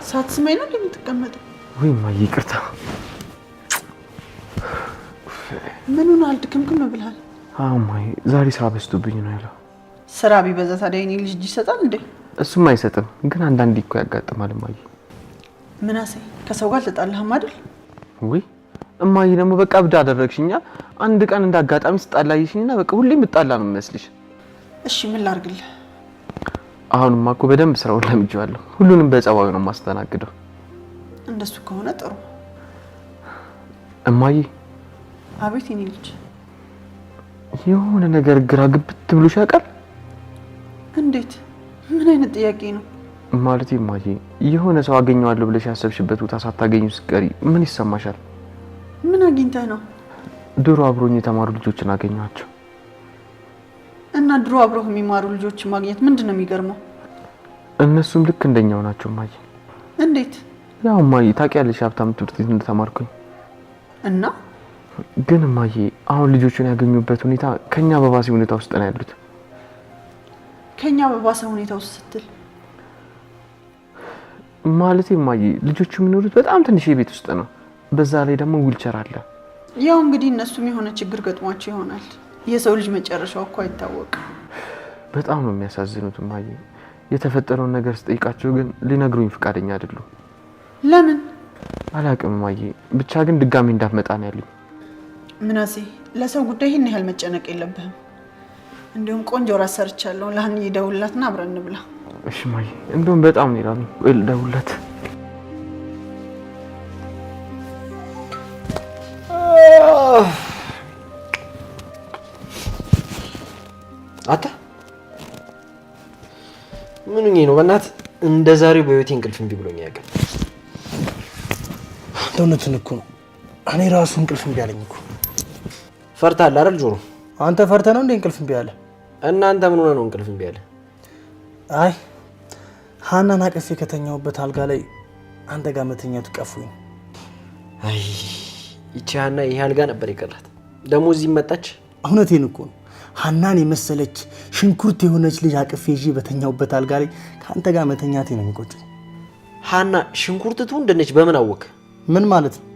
ሳትስማኝ ነው የምትቀመጠው? ወይ እማዬ ይቅርታ። ምን ሆነሃል? ድክምክም ብለሃል። አዎ እማዬ ዛሬ ስራ በዝቶብኝ ነው ያለው። ስራ ቢበዛ ታዲያ የኔ ልጅ እጅ ይሰጣል እንዴ? እሱም አይሰጥም፣ ግን አንዳንዴ እኮ ያጋጥማል እማዬ። ምናሴ ከሰው ጋር ተጣላህም አይደል? ወይ እማዬ ደግሞ በቃ እብድ አደረግሽኛ። አንድ ቀን እንዳጋጣሚ ስጣላይሽኝና በቃ ሁሌም ምጣላ ነው የሚመስልሽ። እሺ ምን ላርግልህ? አሁንማ እኮ በደንብ ስራውን ለምጄዋለሁ። ሁሉንም በጸባዩ ነው የማስተናግደው። እንደሱ ከሆነ ጥሩ። እማዬ። አቤት የኔ ልጅ። የሆነ ነገር ግራ ግብት ብሎሽ ያውቃል? እንዴት? ምን አይነት ጥያቄ ነው? ማለቴ እማዬ የሆነ ሰው አገኘዋለሁ ብለሽ ያሰብሽበት ቦታ ሳታገኙ ስትቀሪ ምን ይሰማሻል? ምን አግኝተህ ነው? ድሮ አብሮኝ የተማሩ ልጆችን አገኘኋቸው። እና ድሮ አብሮህ የሚማሩ ልጆች ማግኘት ምንድን ነው የሚገርመው? እነሱም ልክ እንደኛው ናቸው እማዬ። እንዴት? ያው እማዬ ታውቂያለሽ ሀብታም ትምህርት ቤት እንደተማርኩኝ። እና ግን እማዬ አሁን ልጆቹን ያገኙበት ሁኔታ ከኛ በባሰ ሁኔታ ውስጥ ነው ያሉት። ከኛ በባሰ ሁኔታ ውስጥ ስትል ማለቴ እማዬ ልጆቹ የሚኖሩት በጣም ትንሽ ቤት ውስጥ ነው። በዛ ላይ ደግሞ ዊልቸር አለ። ያው እንግዲህ እነሱም የሆነ ችግር ገጥሟቸው ይሆናል። የሰው ልጅ መጨረሻው እኮ አይታወቅም። በጣም ነው የሚያሳዝኑት እማዬ። የተፈጠረውን ነገር ስጠይቃቸው ግን ሊነግሩኝ ፈቃደኛ አይደሉም። ለምን? አላውቅም እማዬ። ብቻ ግን ድጋሚ እንዳትመጣ ነው ያሉኝ። ምናሴ ለሰው ጉዳይ ይህን ያህል መጨነቅ የለብህም። እንዲሁም ቆንጆ ራት ሰርቻለሁ። ለሀኒ ደውልላትና አብረን እንብላ። እሺ እማዬ። እንደውም በጣም ነው ይላሉ። ቆይ ልደውልላት። አታ ምንኝ ነው በእናትህ? እንደ ዛሬው በህይወቴ እንቅልፍ እምቢ ብሎኝ ያውቃል? እውነቱን እኮ ነው። እኔ ራሱ እንቅልፍ እምቢ አለኝ እኮ። ፈርተሃል አይደል ጆሮ? አንተ ፈርተህ ነው እንዴ እንቅልፍ እምቢ አለ? እናንተ ምን ሆነ ነው እንቅልፍ እምቢ አለ? አይ ሀናን አቅፌ ከተኛውበት አልጋ ላይ አንተ ጋር መተኛቱ ቀፉኝ። አይ ይቺ ሀና ይሄ አልጋ ነበር የቀራት። ደግሞ እዚህ መጣች። እውነቴን እኮ ነው። ሀናን የመሰለች ሽንኩርት የሆነች ልጅ አቅፌ ይዤ በተኛውበት አልጋ ላይ ከአንተ ጋር መተኛቴ ነው የሚቆጨኝ። ሀና ሽንኩርትቱ እንደነች በምን አወቅ? ምን ማለት ነው?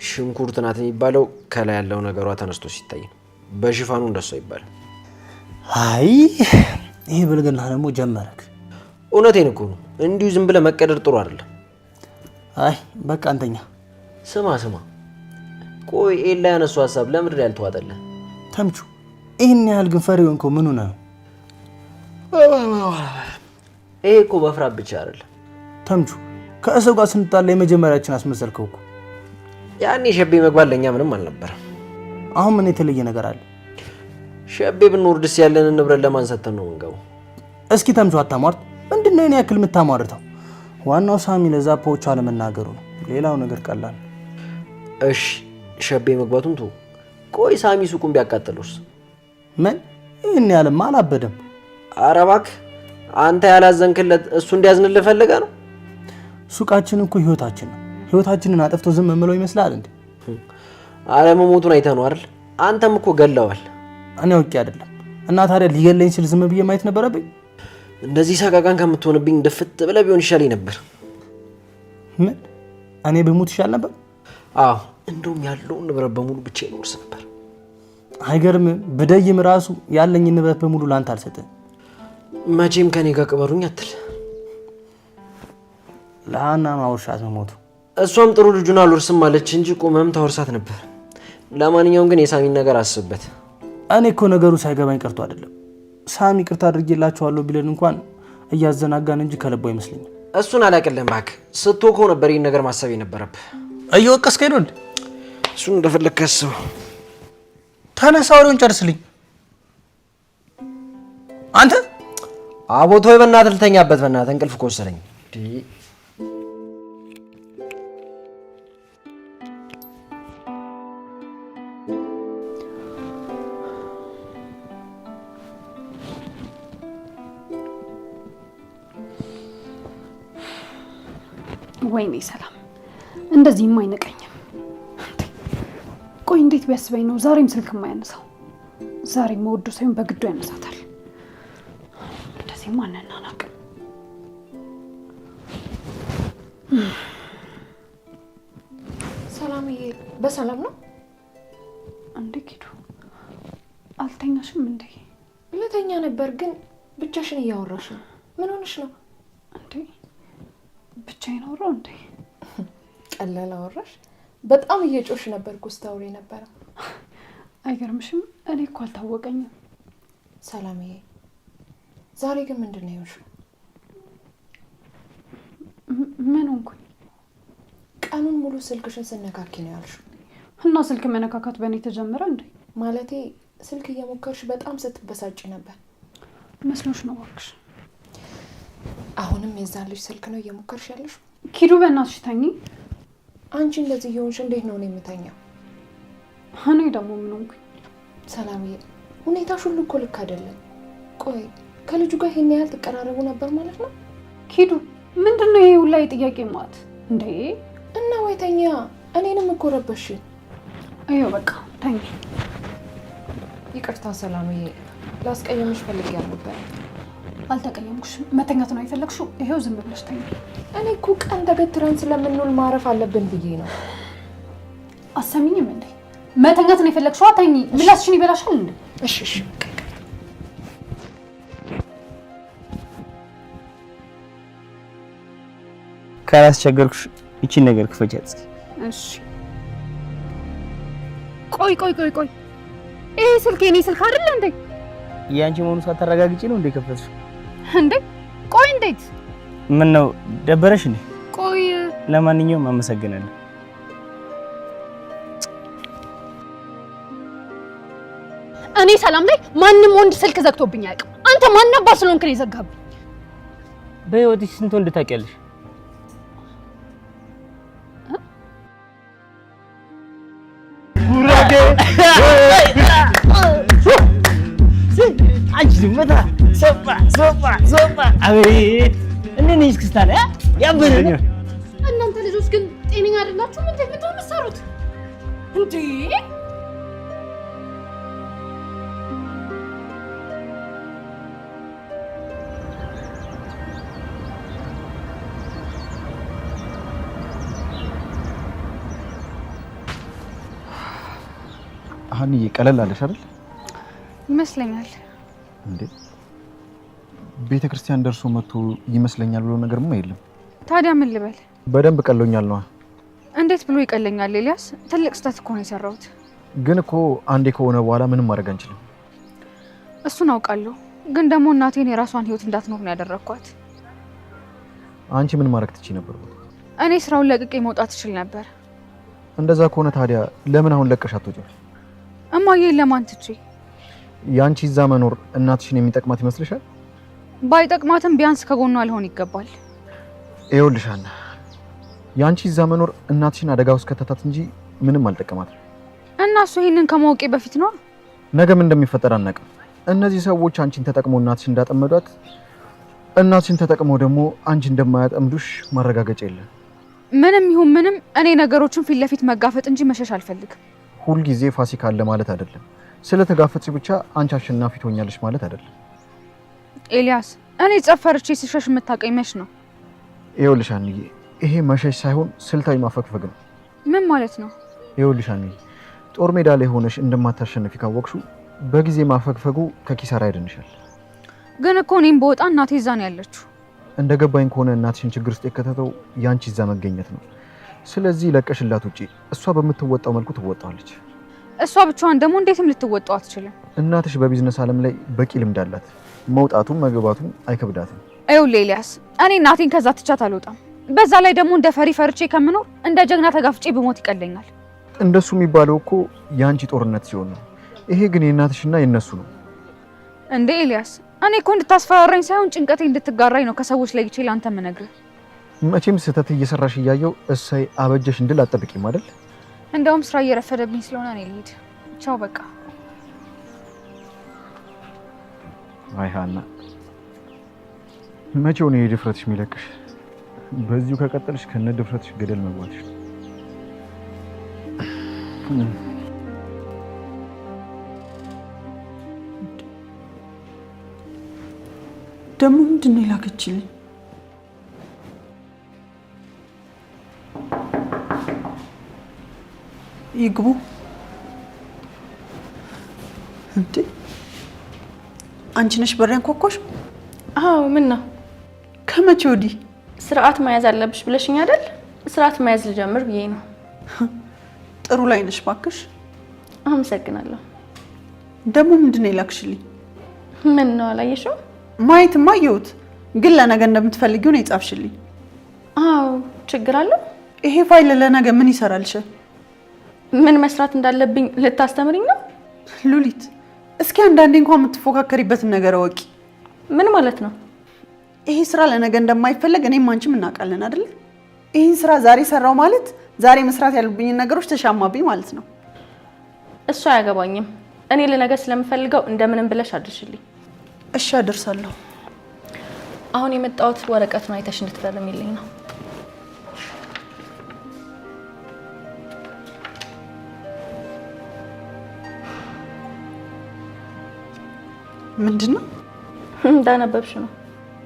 ሽንኩርት ናት የሚባለው ከላይ ያለው ነገሯ ተነስቶ ሲታይ ነው። በሽፋኑ እንደሷ ይባላል። አይ ይሄ ብልግና ደግሞ ጀመረክ። እውነቴን እኮ ነው። እንዲሁ ዝም ብለህ መቀደር ጥሩ አይደለም። አይ በቃ አንተኛ። ስማ ቆይ ኤላ ያነሱ ሀሳብ ለምድር ያልተዋጠልህ? ተምቹ ይህን ያህል ግን ፈሪ ሆንከው ምን ሆነ ነው? ይሄ እኮ በፍራት ብቻ አይደለም ተምቹ። ከሰው ጋር ስንጣላ የመጀመሪያችን አስመሰልከው እኮ። ያኔ ሸቤ መግባት ለእኛ ምንም አልነበረም። አሁን ምን የተለየ ነገር አለ? ሸቤ ብንወርድስ ያለንን ንብረት ለማንሰተን ነው እንገቡ። እስኪ ተምቹ አታሟርት። ምንድነው የኔ ያክል የምታሟርተው? ዋናው ሳሚ ለዛፓዎቹ አለመናገሩ ነው። ሌላው ነገር ቀላል። እሺ ሸቤ መግባቱን ተው። ቆይ ሳሚ ሱቁን ቢያቃጥሉስ? ምን ይህን ያህልማ አላበደም። ኧረ እባክህ አንተ ያላዘንክለት እሱ እንዲያዝንልህ ፈልገህ ነው? ሱቃችን እኮ ህይወታችን ነው። ህይወታችንን አጥፍቶ ዝም የምለው ይመስላል እንዴ? አለመሞቱን አይተህ ነው አይደል? አንተም እኮ ገለዋል። እኔ አውቄ አይደለም። እና ታዲያ ሊገለኝ ሲል ዝም ብዬ ማየት ነበረብኝ? እንደዚህ ሰቃቃን ከምትሆንብኝ ድፍት ብለህ ቢሆን ይሻለኝ ነበር። ምን እኔ በሞት ይሻል ነበር? አዎ እንደውም ያለውን ንብረት በሙሉ ብቻዬን እወርስ ነበር። አይገርምም? ብደይም ራሱ ያለኝ ንብረት በሙሉ ላንተ አልሰጥም። መቼም ከኔ ጋር ቅበሩኝ አትል። ለሀና ማውርሻት መሞቱ። እሷም ጥሩ ልጁን አልወርስም ማለች እንጂ ቁመም ታወርሳት ነበር። ለማንኛውም ግን የሳሚን ነገር አስብበት። እኔ እኮ ነገሩ ሳይገባኝ ቀርቶ አይደለም። ሳሚ ይቅርታ አድርጌላችኋለሁ ቢለን እንኳን እያዘናጋን እንጂ ከልቦ አይመስለኝም። እሱን አላቅልህም እባክህ። ስትወቀው ነበር ይህን ነገር ማሰብ የነበረብህ። እየወቀስከኝ ነው እንዴ? እሱን እንደፈለግህ አስበው። ተነሳ ወሬውን ጨርስልኝ። አንተ አቦቶ በእናትህ ልተኛበት። በእናትህ እንቅልፍ እኮ ወሰደኝ። ወይኔ ሰላም፣ እንደዚህም አይነቀኝም። ቆይ እንዴት ቢያስበኝ ነው ዛሬም ስልክ የማያነሳው? ዛሬም መወዱ ሳይሆን በግዱ ያነሳታል። ማንና አላውቅም። ሰላምዬ በሰላም ነው እንዴ? ኪዱ አልተኛሽም እንዴ? ልተኛ ነበር ግን ብቻሽን እያወራሽ ነው። ምን ሆነሽ ነው እንዴ? ብቻዬን አወራሁ እንዴ? ቀላል አወራሽ? በጣም እየጮሽ ነበር እኮ ስታወሪ ነበር። አይገርምሽም? እኔ እኮ አልታወቀኝም። ሰላምዬ ዛሬ ግን ምንድን ነው የሆንሽው? ምን ሆንኩኝ? ቀኑን ሙሉ ስልክሽን ስነካኪ ነው ያልሽው። እና ስልክ መነካካት በእኔ ተጀመረ እንዴ? ማለቴ ስልክ እየሞከርሽ በጣም ስትበሳጭ ነበር። መስሎሽ ነው እባክሽ። አሁንም የዛን ልጅ ስልክ ነው እየሞከርሽ ያለሽው? ኪዱ በእናትሽ ተኚ። አንቺ እንደዚህ እየሆንሽ እንዴት ነው እኔ የምተኛው? እኔ ደግሞ ምን ሆንኩኝ? ሰላምዬ ሁኔታሽ ሁሉ እኮ ልክ አይደለም። ቆይ ከልጁ ጋር ይሄን ያህል ትቀራረቡ ነበር ማለት ነው? ኪዱ ምንድነው ይሄ ሁላ የጥያቄ ማት እንዴ? እና ወይ ተኛ፣ እኔንም እኮ ረበሽ። አዮ በቃ ተኚ። ይቅርታ ሰላምዬ፣ ላስቀየምሽ ፈልጌ ነበር። አልተቀየምኩሽም። መተኛት ነው የፈለግሽው? ይሄው ዝም ብለሽ ተኚ። እኔ እኮ ቀን ተገትረን ስለምንውል ማረፍ አለብን ብዬ ነው። አሰሚኝም እንዴ? መተኛት ነው የፈለግሽው? ተኚ። ምላስሽን ይበላሻል እንዴ? እሺ እሺ። ካላስቸገርኩሽ እቺን ነገር ክፈቻት እስኪ። እሺ። ቆይ ይሄ ስልክ የኔ ስልክ አይደል እንዴ? ያንቺ መሆኑ ሳታረጋግጪ ነው እንዴ ከፈትሽ? እንዴ ቆይ እንዴት? ምን ነው ደበረሽ እንዴ? ቆይ ለማንኛውም አመሰግናለሁ። እኔ ሰላም ላይ ማንንም ወንድ ስልክ ዘግቶብኝ አያውቅም። አንተ ማን ነበር ስለሆንክ ነው የዘጋብኝ? በህይወትሽ ስንት ወንድ ታውቂያለሽ? ጉራጌ አንቺ መታ ሶፋ አቤት እንዴት ነሽ ክስታለ ያበረኝ። እናንተ ልጆች ግን ጤነኛ አይደላችሁ? ምን ተፈጥሮ መሰሩት እንዴ? ሀኒዬ ቀለል አለሽ አይደል? ይመስለኛል። እንዴ ቤተ ክርስቲያን ደርሶ መጥቶ ይመስለኛል ብሎ ነገርማ የለም። ታዲያ ምን ልበል? በደንብ ቀሎኛል ነው። እንዴት ብሎ ይቀለኛል? ኤልያስ ትልቅ ስህተት እኮ ነው የሰራሁት። ግን እኮ አንዴ ከሆነ በኋላ ምንም ማድረግ አንችልም። እሱን አውቃለሁ። ግን ደግሞ እናቴን የራሷን ህይወት እንዳትኖር ነው ያደረኳት። አንቺ ምን ማድረግ ትችይ ነበር? እኔ ስራውን ለቅቄ መውጣት እችል ነበር። እንደዛ ከሆነ ታዲያ ለምን አሁን ለቀሽ አትወጪም? እማዬን ለማን ትቼ? ያንቺ እዛ መኖር እናትሽን የሚጠቅማት ይመስልሻል? ባይጠቅማትም ቢያንስ ከጎኗ አልሆን ይገባል። ይኸውልሽ ሀና፣ ያንቺ እዛ መኖር እናትሽን አደጋ ውስጥ ከተታት እንጂ ምንም አልጠቀማትም። እና እሱ ይሄንን ከማወቄ በፊት ነው። ነገም እንደሚፈጠር አናውቅም። እነዚህ ሰዎች አንቺን ተጠቅመው እናትሽን እንዳጠመዷት፣ እናትሽን ተጠቅመው ደግሞ አንቺ እንደማያጠምዱሽ ማረጋገጫ የለም። ምንም ይሁን ምንም እኔ ነገሮችን ፊት ለፊት መጋፈጥ እንጂ መሸሽ አልፈልግም። ሁልጊዜ ፋሲካ አለ ማለት አይደለም። ስለተጋፈጥሽ ብቻ አንቺ አሸናፊ ትሆኛለሽ ማለት አይደለም። ኤልያስ እኔ ጸፈርቼ ስሸሽ የምታውቀኝ መች ነው? ይኸውልሽ ሀኒዬ፣ ይሄ መሸሽ ሳይሆን ስልታዊ ማፈግፈግ ነው። ምን ማለት ነው? ይኸውልሽ ሀኒዬ፣ ጦር ሜዳ ላይ ሆነሽ እንደማታሸንፊ ካወቅሽው በጊዜ ማፈግፈጉ ከኪሳራ ያድንሻል። ግን እኮ እኔም በወጣ እናቴ እዛ ነው ያለችው። እንደገባኝ ከሆነ እናትሽን ችግር ውስጥ የከተተው ያንቺ እዛ መገኘት ነው። ስለዚህ ለቀሽላት ውጪ፣ እሷ በምትወጣው መልኩ ትወጣለች። እሷ ብቻዋን ደግሞ እንዴትም ልትወጣው አትችልም። እናትሽ በቢዝነስ ዓለም ላይ በቂ ልምድ አላት። መውጣቱም መግባቱም አይከብዳትም። ይኸውልህ ኤልያስ፣ እኔ እናቴን ከዛ ትቻት አልወጣም። በዛ ላይ ደግሞ እንደ ፈሪ ፈርቼ ከምኖር እንደ ጀግና ተጋፍጬ ብሞት ይቀለኛል። እንደሱ የሚባለው እኮ የአንቺ ጦርነት ሲሆን ነው። ይሄ ግን የእናትሽና የነሱ ነው። እንዴ ኤልያስ፣ እኔ እኮ እንድታስፈራራኝ ሳይሆን ጭንቀቴ እንድትጋራኝ ነው ከሰዎች ለይቼ ለአንተ የምነግርህ። መቼም ስህተት እየሰራሽ እያየው እሰይ አበጀሽ እንድል አጠብቂም አይደል? እንደውም ስራ እየረፈደብኝ ስለሆነ እኔ ልሂድ። ቻው በቃ። አይ ሀና፣ መቼው ነው የድፍረትሽ የሚለቅሽ? በዚሁ ከቀጠልሽ ከነ ድፍረትሽ ገደል መግባትሽ። ደግሞ ምንድን ነው የላከችልኝ? ይግቡ እንዴ? አንቺ ነሽ በር ያንኳኳሽ? አዎ። ምን ነው? ከመቼ ወዲህ? ስርዓት መያዝ አለብሽ ብለሽኝ አይደል? ስርዓት መያዝ ልጀምር ብዬ ነው። ጥሩ ላይ ነሽ ባክሽ። አመሰግናለሁ። ደግሞ ምንድን ነው የላክሽልኝ? ምን ነው አላየሽው? ማየትማ አየሁት፣ ግን ለነገ እንደምትፈልጊው ነው የጻፍሽልኝ። አዎ። ችግር አለው? ይሄ ፋይል ለነገ ምን ይሰራልሻል? ምን መስራት እንዳለብኝ ልታስተምሪኝ ነው? ሉሊት፣ እስኪ አንዳንዴ እንኳን የምትፎካከሪበትን ነገር እወቂ። ምን ማለት ነው? ይሄ ስራ ለነገ እንደማይፈለግ እኔም አንቺም እናውቃለን አይደል? ይሄን ስራ ዛሬ ሰራው ማለት ዛሬ መስራት ያሉብኝን ነገሮች ተሻማብኝ ማለት ነው። እሱ አያገባኝም። እኔ ለነገ ስለምፈልገው እንደምንም ብለሽ አድርሽልኝ። እሺ አደርሳለሁ። አሁን የመጣሁት ወረቀቱን አይተሽ እንድትፈርሚልኝ ነው። ምንድነው? እንዳነበብሽ ነው።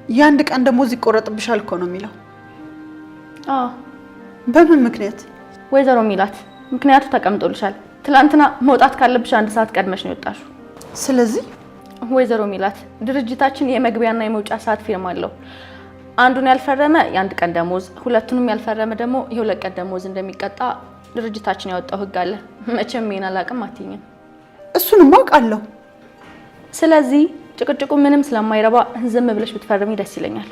የአንድ ቀን ደሞዝ ይቆረጥብሻል እኮ ነው የሚለው። አዎ። በምን ምክንያት? ወይዘሮ ሚላት ምክንያቱ ተቀምጦልሻል። ትላንትና መውጣት ካለብሽ 1 ሰዓት ቀድመሽ ነው የወጣሽው። ስለዚህ ወይዘሮ ሚላት ድርጅታችን የመግቢያና የመውጫ ሰዓት ፊርማ አለው። አንዱን ያልፈረመ የ1 ቀን ደሞዝ፣ ሁለቱንም ያልፈረመ ደግሞ የ2 ቀን ደሞዝ እንደሚቀጣ ድርጅታችን ያወጣው ህግ አለ። መቼም ይሄን አላውቅም አትይኝም? እሱንም አውቃለሁ። ስለዚህ ጭቅጭቁ ምንም ስለማይረባ ዝም ብለሽ ብትፈርሚ ደስ ይለኛል።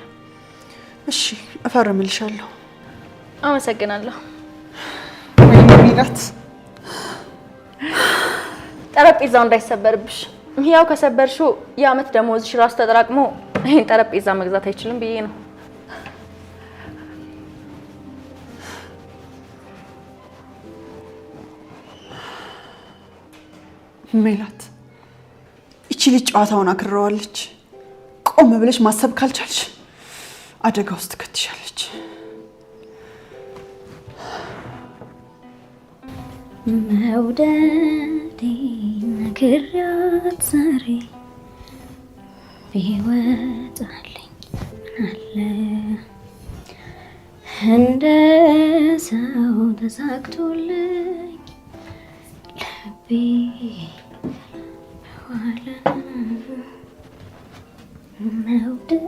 እሺ እፈርምልሻለሁ። አመሰግናለሁ። ሚላት ጠረጴዛው እንዳይሰበርብሽ። ያው ከሰበርሽው የአመት ደሞዝሽ ራሱ ተጠራቅሞ ይሄን ጠረጴዛ መግዛት አይችልም ብዬ ነው። ሜላት፣ እቺ ልጅ ጨዋታውን አክርረዋለች። ቆም ብለሽ ማሰብ ካልቻልሽ አደጋ ውስጥ ትከትሻለች። መውደዴ ነግሬያት ዛሬ ቢወጣልኝ ምናለ እንደ ሰው ተሳክቶልኝ ልቤ በኋላ መውደድ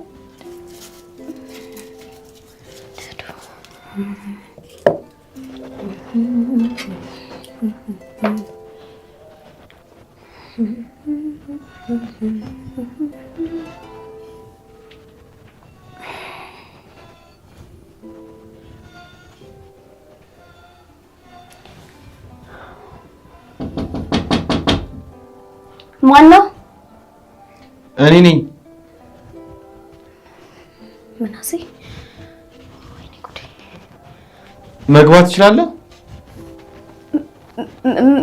ማነው? እኔ ነኝ። ምናሴ፣ ወይኔ ጉዴ! መግባት ትችላለህ?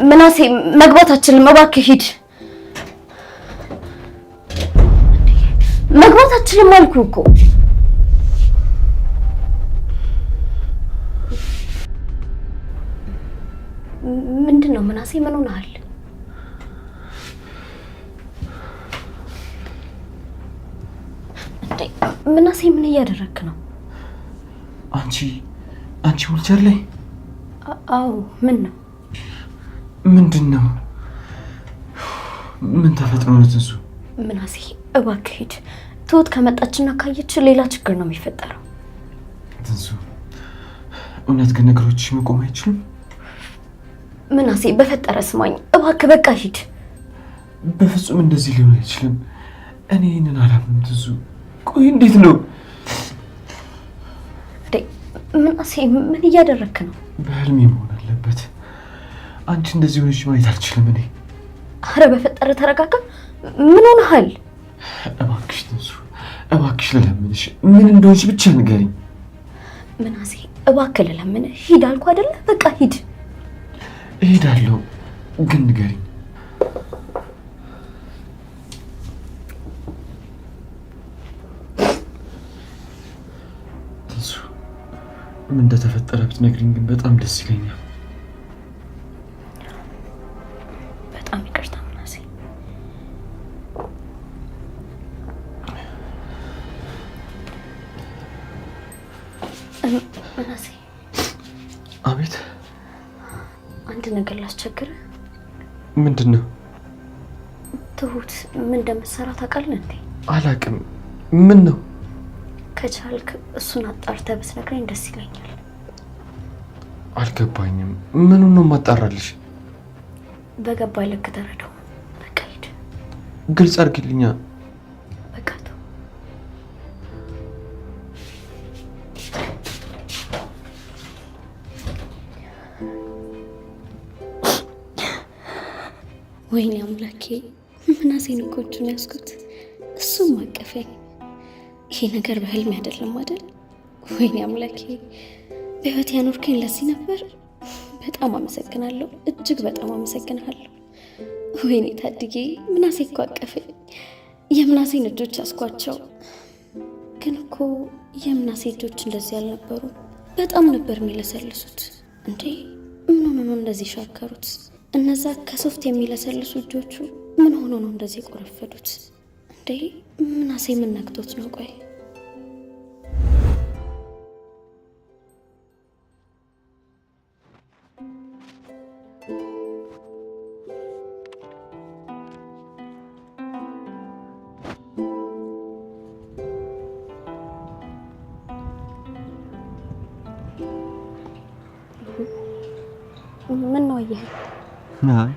ምናሴ፣ መግባት አትችልም። እባክህ ሂድ። መግባት አትችልም አልኩህ እኮ። ምንድን ነው ምናሴ? ምን ሆነሃል? ምናሴ፣ ምን እያደረግክ ነው? አንቺ ዊልቸር ላይ? አዎ። ምን ነው? ምንድን ነው? ምን ተፈጥሮ ነው ትንሱ? ምናሴ እባክህ ሂድ። ትሁት ከመጣችና ካየች ሌላ ችግር ነው የሚፈጠረው። ትንሱ፣ እውነት ግን ነገሮችሽ መቆም አይችሉም? ምናሴ በፈጠረ ስማኝ እባክህ፣ በቃ ሂድ። በፍጹም እንደዚህ ሊሆን አይችልም። እኔ ይህንን አላምንም ትንሱ። ቆይ እንዴት ነው? ምናሴ ምን እያደረግክ ነው? በህልሜ መሆን አለበት። አንቺ እንደዚህ ሆነሽ ማየት አልችልም እኔ። አረ በፈጠረ ተረጋጋ። ምን ሆነሃል? እባክሽ ትንሱ፣ እባክሽ ልለምንሽ፣ ምን እንደሆንሽ ብቻ ንገሪኝ። ምናሴ እባክህ ልለምንህ፣ ሂድ አልኩ አይደለ? በቃ ሂድ። እሄዳለሁ፣ ግን ንገሪኝ። ትንሱ፣ ምን እንደተፈጠረ ብትነግሪኝ ግን በጣም ደስ ይለኛል። ምናሴ። አቤት። አንድ ነገር ላስቸግር። ምንድን ነው? ትሁት ምን እንደምትሰራ ታውቃለህ እንዴ? አላውቅም። ምን ነው? ከቻልክ እሱን አጣርተህ ብትነግረኝ ደስ ይለኛል። አልገባኝም። ምኑን ነው የማጣራልሽ? በገባኝ ልክ ተረዳው። በቃ ሂድ። ግልጽ አድርግልኛ። በቃ ተው። ወይኔ አምላኬ፣ ምናሴን እኮ እጁን ያዝኩት፣ እሱም አቀፈኝ። ይሄ ነገር በህልም አይደለም አይደል? ወይኔ አምላኬ፣ በህይወት ያኖርከኝ ለዚህ ነበር። በጣም አመሰግናለሁ፣ እጅግ በጣም አመሰግናለሁ። ወይኔ ታድጌ፣ ምናሴ እኮ አቀፈኝ። የምናሴን እጆች አስኳቸው። ግን እኮ የምናሴ እጆች እንደዚህ አልነበሩ። በጣም ነበር የሚለሰልሱት። እንዴ ምን ሆኖ ነው እንደዚህ ሻከሩት? እነዛ ከሶፍት የሚለሰልሱ እጆቹ ምን ሆኖ ነው እንደዚህ የቆረፈዱት? እንዴ ምናሴ ምን ነክቶት ነው? ቆይ ምን ነው? ይሄ አይ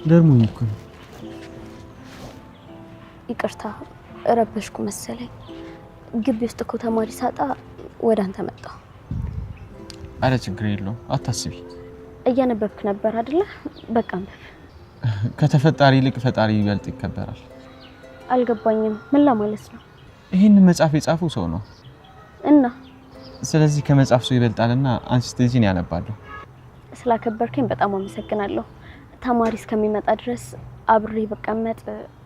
ደርሞኝ እኮ ነው። ይቅርታ ረበሽኩ መሰለኝ። ግቢ ውስጥ እኮ ተማሪ ሳጣ ወደ አንተ መጣሁ። አረ ችግር የለውም አታስቢ። እያነበብክ ነበር አይደለ? በቃ አንብብ። ከተፈጣሪ ይልቅ ፈጣሪ ይበልጥ ይከበራል። አልገባኝም። ምን ለማለት ነው? ይሄን መጽሐፍ የጻፈው ሰው ነው እና ስለዚህ ከመጽሐፍ ሰው ይበልጣልና አንቺ ስትይኝ ያነባለሁ። ስላከበርከኝ በጣም አመሰግናለሁ። ተማሪ እስከሚመጣ ድረስ አብሬ በቀመጥ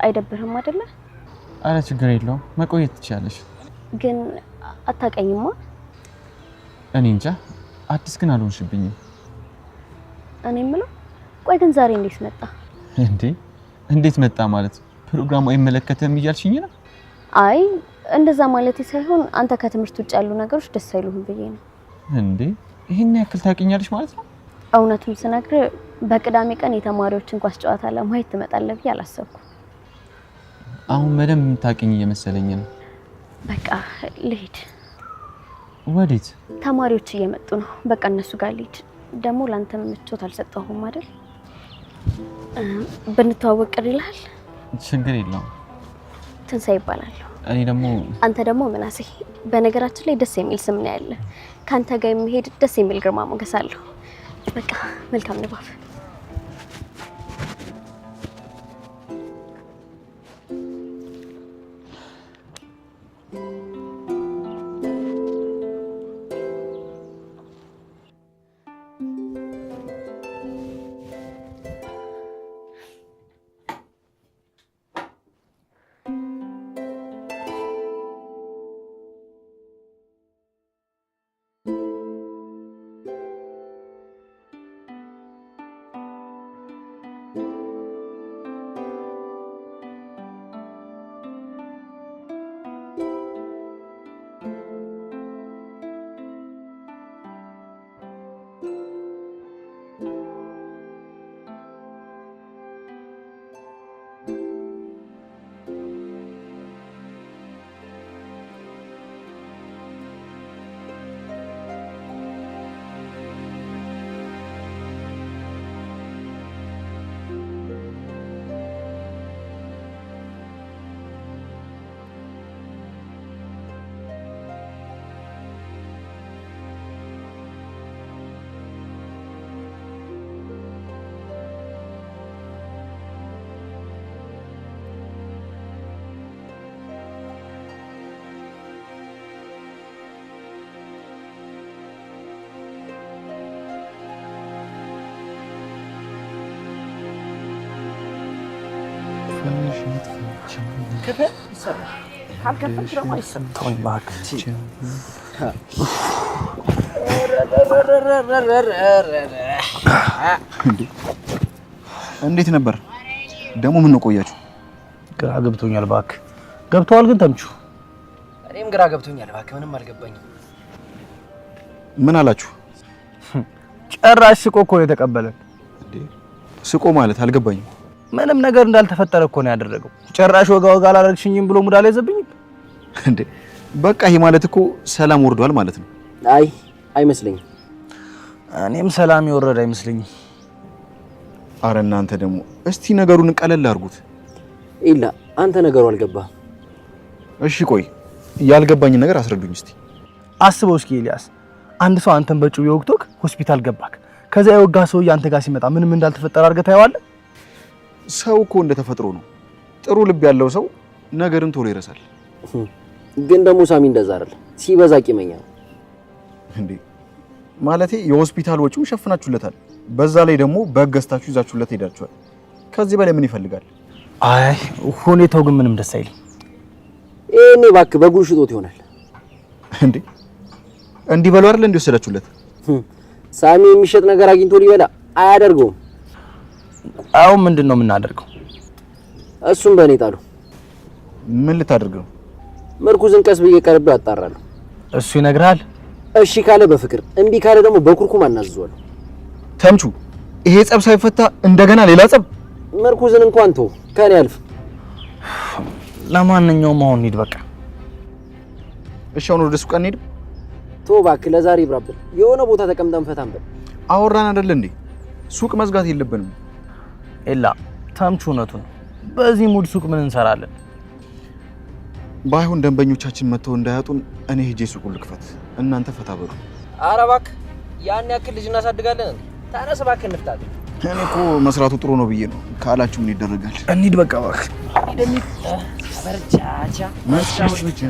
አይደብርም አይደለ? አረ ችግር የለውም መቆየት ትችያለሽ። ግን አታውቀኝማ? እኔ እንጃ፣ አዲስ ግን አልሆንሽብኝም። እኔ የምለው ቆይ ግን ዛሬ እንዴት መጣ? እንዴ እንዴት መጣ ማለት ፕሮግራሙ አይመለከተም እያልሽኝ ነው? አይ እንደዛ ማለት ሳይሆን አንተ ከትምህርት ውጭ ያሉ ነገሮች ደስ አይሉህም ብዬ ነው። እንዴ ይሄን ያክል ታውቂኛለሽ ማለት ነው? እውነቱን ስነግር በቅዳሜ ቀን የተማሪዎችን ኳስ ጨዋታ ለማየት ትመጣለህ ብዬ አላሰብኩም። አሁን በደንብ የምታውቂኝ እየመሰለኝ ነው። በቃ ልሂድ። ወዴት? ተማሪዎች እየመጡ ነው። በቃ እነሱ ጋር ልሂድ። ደግሞ ላንተ ምቾት አልሰጠሁም አይደል? ብንተዋወቅ ቅር ይልሃል? ችግር የለውም። ትንሳኤ ይባላል። እኔ ደግሞ አንተ ደግሞ ምናሴ። በነገራችን ላይ ደስ የሚል ስም ነው ያለ። ካንተ ጋር የሚሄድ ደስ የሚል ግርማ ሞገስ አለው። በቃ መልካም ንባብ። ክፍል ይሰራል። ካልከፈት ደግሞ አይሰማም። ተወኝ እባክህ። እንዴት ነበር ደግሞ? ምን ነው ቆያችሁ? ግራ ገብቶኛል እባክህ። ገብተዋል ግን ተምቹ? እኔም ግራ ገብቶኛል እባክህ። ምንም አልገባኝም። ምን አላችሁ? ጭራሽ ስቆ እኮ ነው የተቀበለን። ስቆ ማለት አልገባኝም። ምንም ነገር እንዳልተፈጠረ እኮ ነው ያደረገው። ጭራሽ ወጋ ወጋ አላረግሽኝም ብሎ ሙድ አልያዘብኝም እንዴ? በቃ ይሄ ማለት እኮ ሰላም ወርዷል ማለት ነው። አይ አይመስለኝም። እኔም ሰላም ይወረድ አይመስለኝም። አረ እናንተ ደግሞ እስቲ ነገሩን ቀለል አድርጉት። ኢላ አንተ ነገሩ አልገባህም። እሺ ቆይ ያልገባኝ ነገር አስረዱኝ እስቲ። አስበው እስኪ ኤልያስ፣ አንድ ሰው አንተን በጩቤ ወግቶክ ሆስፒታል ገባክ። ከዛ የወጋ ሰው አንተ ጋር ሲመጣ ምንም እንዳልተፈጠረ አድርገህ ታየዋለህ? ሰው እኮ እንደተፈጥሮ ነው። ጥሩ ልብ ያለው ሰው ነገርን ቶሎ ይረሳል። ግን ደግሞ ሳሚ እንደዛ አይደል፣ ሲበዛ ቂመኛ ነው እንዴ። ማለቴ የሆስፒታል ወጪውን ሸፍናችሁለታል። በዛ ላይ ደግሞ በገዝታችሁ ይዛችሁለት ሄዳችኋል። ከዚህ በላይ ምን ይፈልጋል? አይ ሁኔታው ግን ምንም ደስ አይልም። እኔ እባክህ በጉን ሽጦት ይሆናል እንዴ። እንዲህ በሉ አይደል እንዲወሰዳችሁለት። ሳሚ የሚሸጥ ነገር አግኝቶ ሊበላ አያደርገውም። አሁን ምንድነው የምናደርገው? እሱም በእኔ ጣሉ። ምን ልታደርገው? ምርኩዝን ቀስ ብዬ ቀርቤ አጣራለሁ። እሱ ይነግራል። እሺ ካለ በፍቅር እምቢ ካለ ደግሞ በኩርኩም አናዝዟለሁ። ተምቹ ይሄ ጸብ ሳይፈታ እንደገና ሌላ ጸብ። ምርኩዝን እንኳን ተው ከኔ አልፍ። ለማንኛውም አሁን እንሂድ በቃ። እሺ አሁን ወደ ሱቅ እንሂድ። ተው እባክህ ለዛሬ ይብራብን። የሆነ ቦታ ተቀምጠን ፈታን በል። አወራን አይደል እንዴ? ሱቅ መዝጋት የለብንም። ኤላ ተምቹ እውነቱን። በዚህ ሙድ ሱቅ ምን እንሰራለን? ባይሆን ደንበኞቻችን መተው እንዳያጡን እኔ ሄጄ ሱቁን ልክፈት፣ እናንተ ፈታ በሉ። ኧረ እባክህ ያን ያክል ልጅ እናሳድጋለን እንዴ? ተነስ እባክህ እንፍታለን። እኔ እኮ መስራቱ ጥሩ ነው ብዬ ነው። ካላችሁ ምን ይደረጋል? እንሂድ በቃ እባክህ። እንሂድ። አበርቻቻ መስራቱ ብቻ